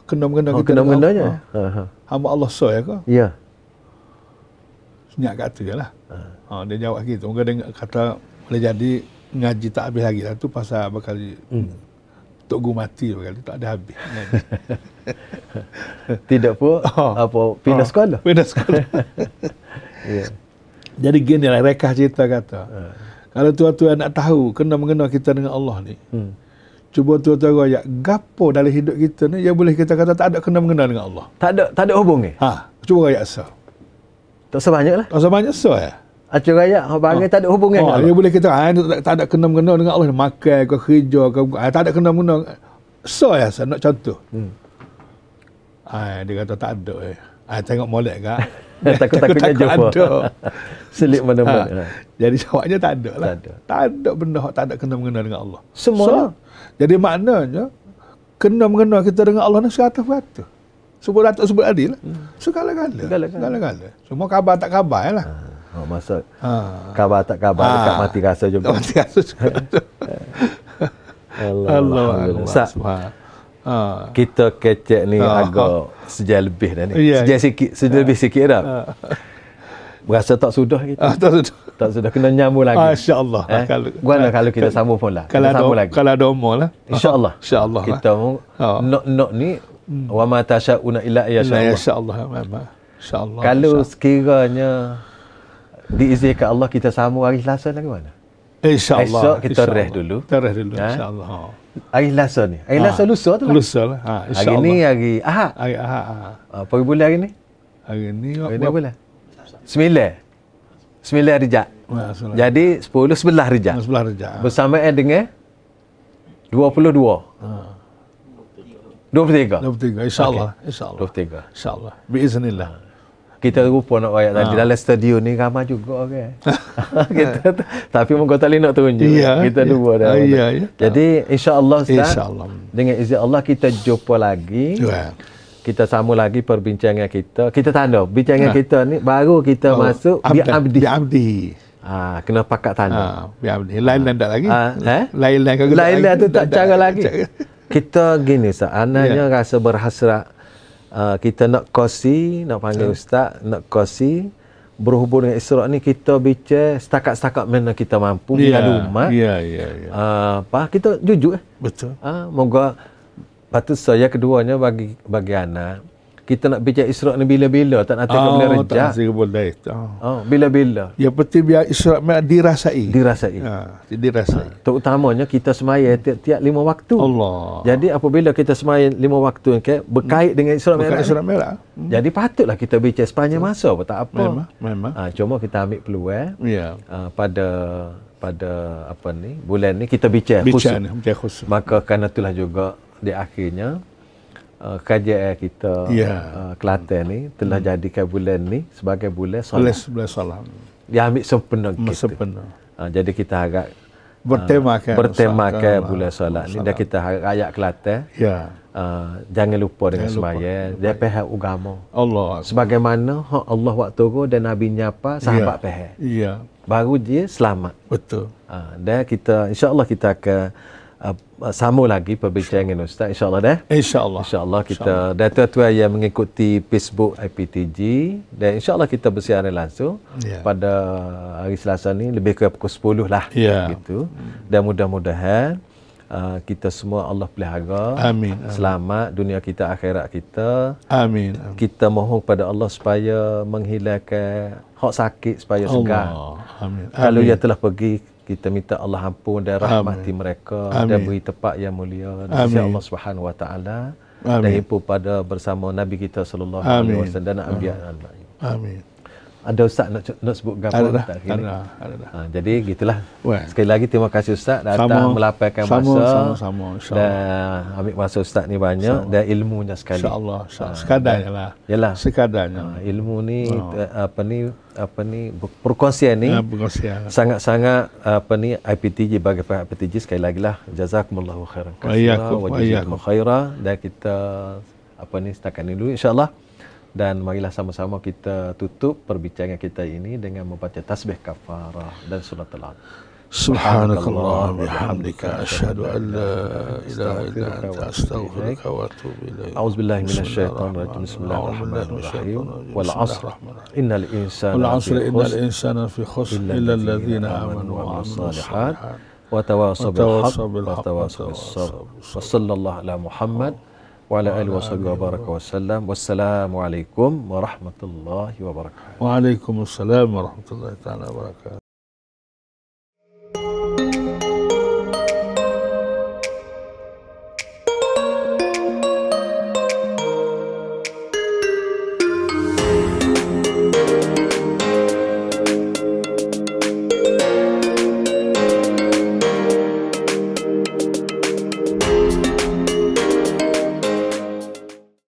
Kena-mengena kita. Kena-mengenanya. Hamba Allah so ya ke? Ya. Senyap kat tu jelah. Dia jawab gitu. Mungkin dia kata boleh jadi ngaji tak habis lagi lah tu pasal bakal Tok Guru mati bakal tak ada habis. Tidak pun pindah sekolah. Ya. Jadi gini lah rekah cerita kata. Kalau tuan-tuan nak tahu kena mengena kita dengan Allah ni. Cuba tuan-tuan ayat gapo dalam hidup kita ni yang boleh kita kata tak ada kena mengena dengan Allah. Tak ada hubungan. Cuba ayat so. Tak sebanyak lah. Tak sebanyak so ya. Acur raya bagai tak ada hubungan dengan Allah. Ya boleh kita tak ada kena-mengena dengan Allah, makan ke kerja ke tak ada kena-mengena. So ya, nak contoh. Dia kata tak ada. Tengok molek kan. Takut-takutnya jumpa. Selit mana-mana. Jadi jawabnya tak ada lah. Tak ada benda tak ada kena-mengena dengan Allah. Semua. Jadi maknanya kena-mengena kita dengan Allah ni seratus-seratus. Sebut Datuk sebut adil lah. Segala-gala. Semua khabar tak khabar lah. Maksud khabar tak khabar dekat mati rasa juga. Mati rasa juga. Allah. Kita kecek ni agak sejak lebih dah ni. Sejak lebih sikit dah. Berasa tak sudah kita. Tak sudah kena nyambung lagi. Masya-Allah. Kalau kita sambung pun lah. Kalau ada umur lah. Insya-Allah. Kita nak ni wa ma tasyauna illa insya-Allah. Insya-Allah. Kalau sekiranya diizinkan Allah kita sambung hari Selasa lagi mana? InsyaAllah. Esok kita rest dulu. InsyaAllah. Hari Selasa ni. Hari Selasa lusa tu lah. Lusa lah. Hari ni hari Ahad. Hari Ahad. Apa bulan hari ni? Hari ni bulan? 9 Rejab. Jadi 11 Rejab. 11 Rejab. Bersamaan dengan 22. 23. InsyaAllah. Okay. InsyaAllah. 23. InsyaAllah. Biiznillah. Kita rupa nak rakyat tadi dalam studio ni ramai juga kan. Tapi mungkin tak boleh nak tunjuk. Kita dua dah. Jadi insya-Allah Ustaz. Dengan izin Allah kita jumpa lagi. Kita sambung lagi perbincangan kita. Kita tanda bincangan kita ni baru kita masuk bi abdi. Kena pakat tanda. Bi abdi. Lain-lain tak lagi? Lain-lain tu tak cara lagi. Kita gini Ustaz, anaknya rasa berhasrat kita nak kosi, nak panggil Ustaz, nak kosi berhubung dengan Isra' ni kita bincang setakat-setakat mana kita mampu di rumah. Kita jujur. Betul. Moga patut saya keduanya bagi anak kita nak bincang Isra' ni bila-bila, tak nak tengok bila Rejab. Bila-bila. Yang penting biar Isra' dirasai. Terutamanya kita semaya tiap-tiap 5 waktu. Allah. Jadi apabila kita semaya 5 waktu berkait dengan Isra' Mi'raj. Jadi patutlah kita bincang sepanjang masa, tak apa. Memang. Cuma kita ambil peluang pada apa ni bulan ni kita bincang khusus. Maka kerana itulah juga di akhirnya kajian kita Kelantan ni telah jadikan bulan ni sebagai bulan solat. Bulan solat. Dia ambil sempena kita. Jadi kita harap bertemakan bulan solat ni dan kita harap rakyat Kelantan jangan lupa dengan sembahyang dan pihak agama. Allah. Sebagaimana Allah waktu turun dan Nabi nyapa sahabat pihak. Baru dia selamat. Betul. Dan kita insya-Allah kita akan sambung lagi perbincangan Ustaz insya-Allah dah. Insya-Allah kita dan tuan-tuan yang mengikuti Facebook IPTG dan insya-Allah kita bersiaran langsung pada hari Selasa ni lebih kurang pukul 10 lah gitu. Dan mudah-mudahan kita semua Allah pelihara. Amin. Selamat dunia kita akhirat kita. Amin. Kita mohon pada Allah supaya menghilangkan hak sakit supaya segar. Amin. Kalau ia telah pergi kita minta Allah ampun dan rahmati mereka dan beri tempat yang mulia di Allah Subhanahu wa taala dan himpuh pada bersama Nabi kita sallallahu alaihi wasallam dan anbiya. Amin. Ada Ustaz nak sebut gapo tak kini? Ada. Jadi gitulah. Sekali lagi terima kasih Ustaz datang melapangkan masa. Sama-sama insya-Allah. Dan ambil masa Ustaz ni banyak dan ilmunya sekali. Insya-Allah. Sekadarnya lah. Yalah. Sekadarnya. Ilmu ni apa ni perkongsian ni sangat-sangat IPTG bagi pihak IPTG sekali lagi lah jazakumullahu khairan katsiran wa jazakumullahu khairan dan kita setakat ni dulu insya-Allah. Dan marilah sama-sama kita tutup perbincangan kita ini dengan membaca tasbih kafarah dan surat al-Alaq. Subhanakallah bihamdika asyhadu an la ilaha illa anta astaghfiruka wa atubu ilaik. A'udzubillahi minasyaitonir rajim. Bismillahirrahmanirrahim. Wal 'asr innal insana fi khusr illa alladhina amanu wa 'amilus shalihat wa tawassaw bil haqqi wa tawassaw bis sabr. Wa sallallahu ala Muhammad wa ala alihi wa baraka wasallam. Wassalamualaikum warahmatullahi wabarakatuh. Waalaikumsalam warahmatullahi taala wabarakatuh.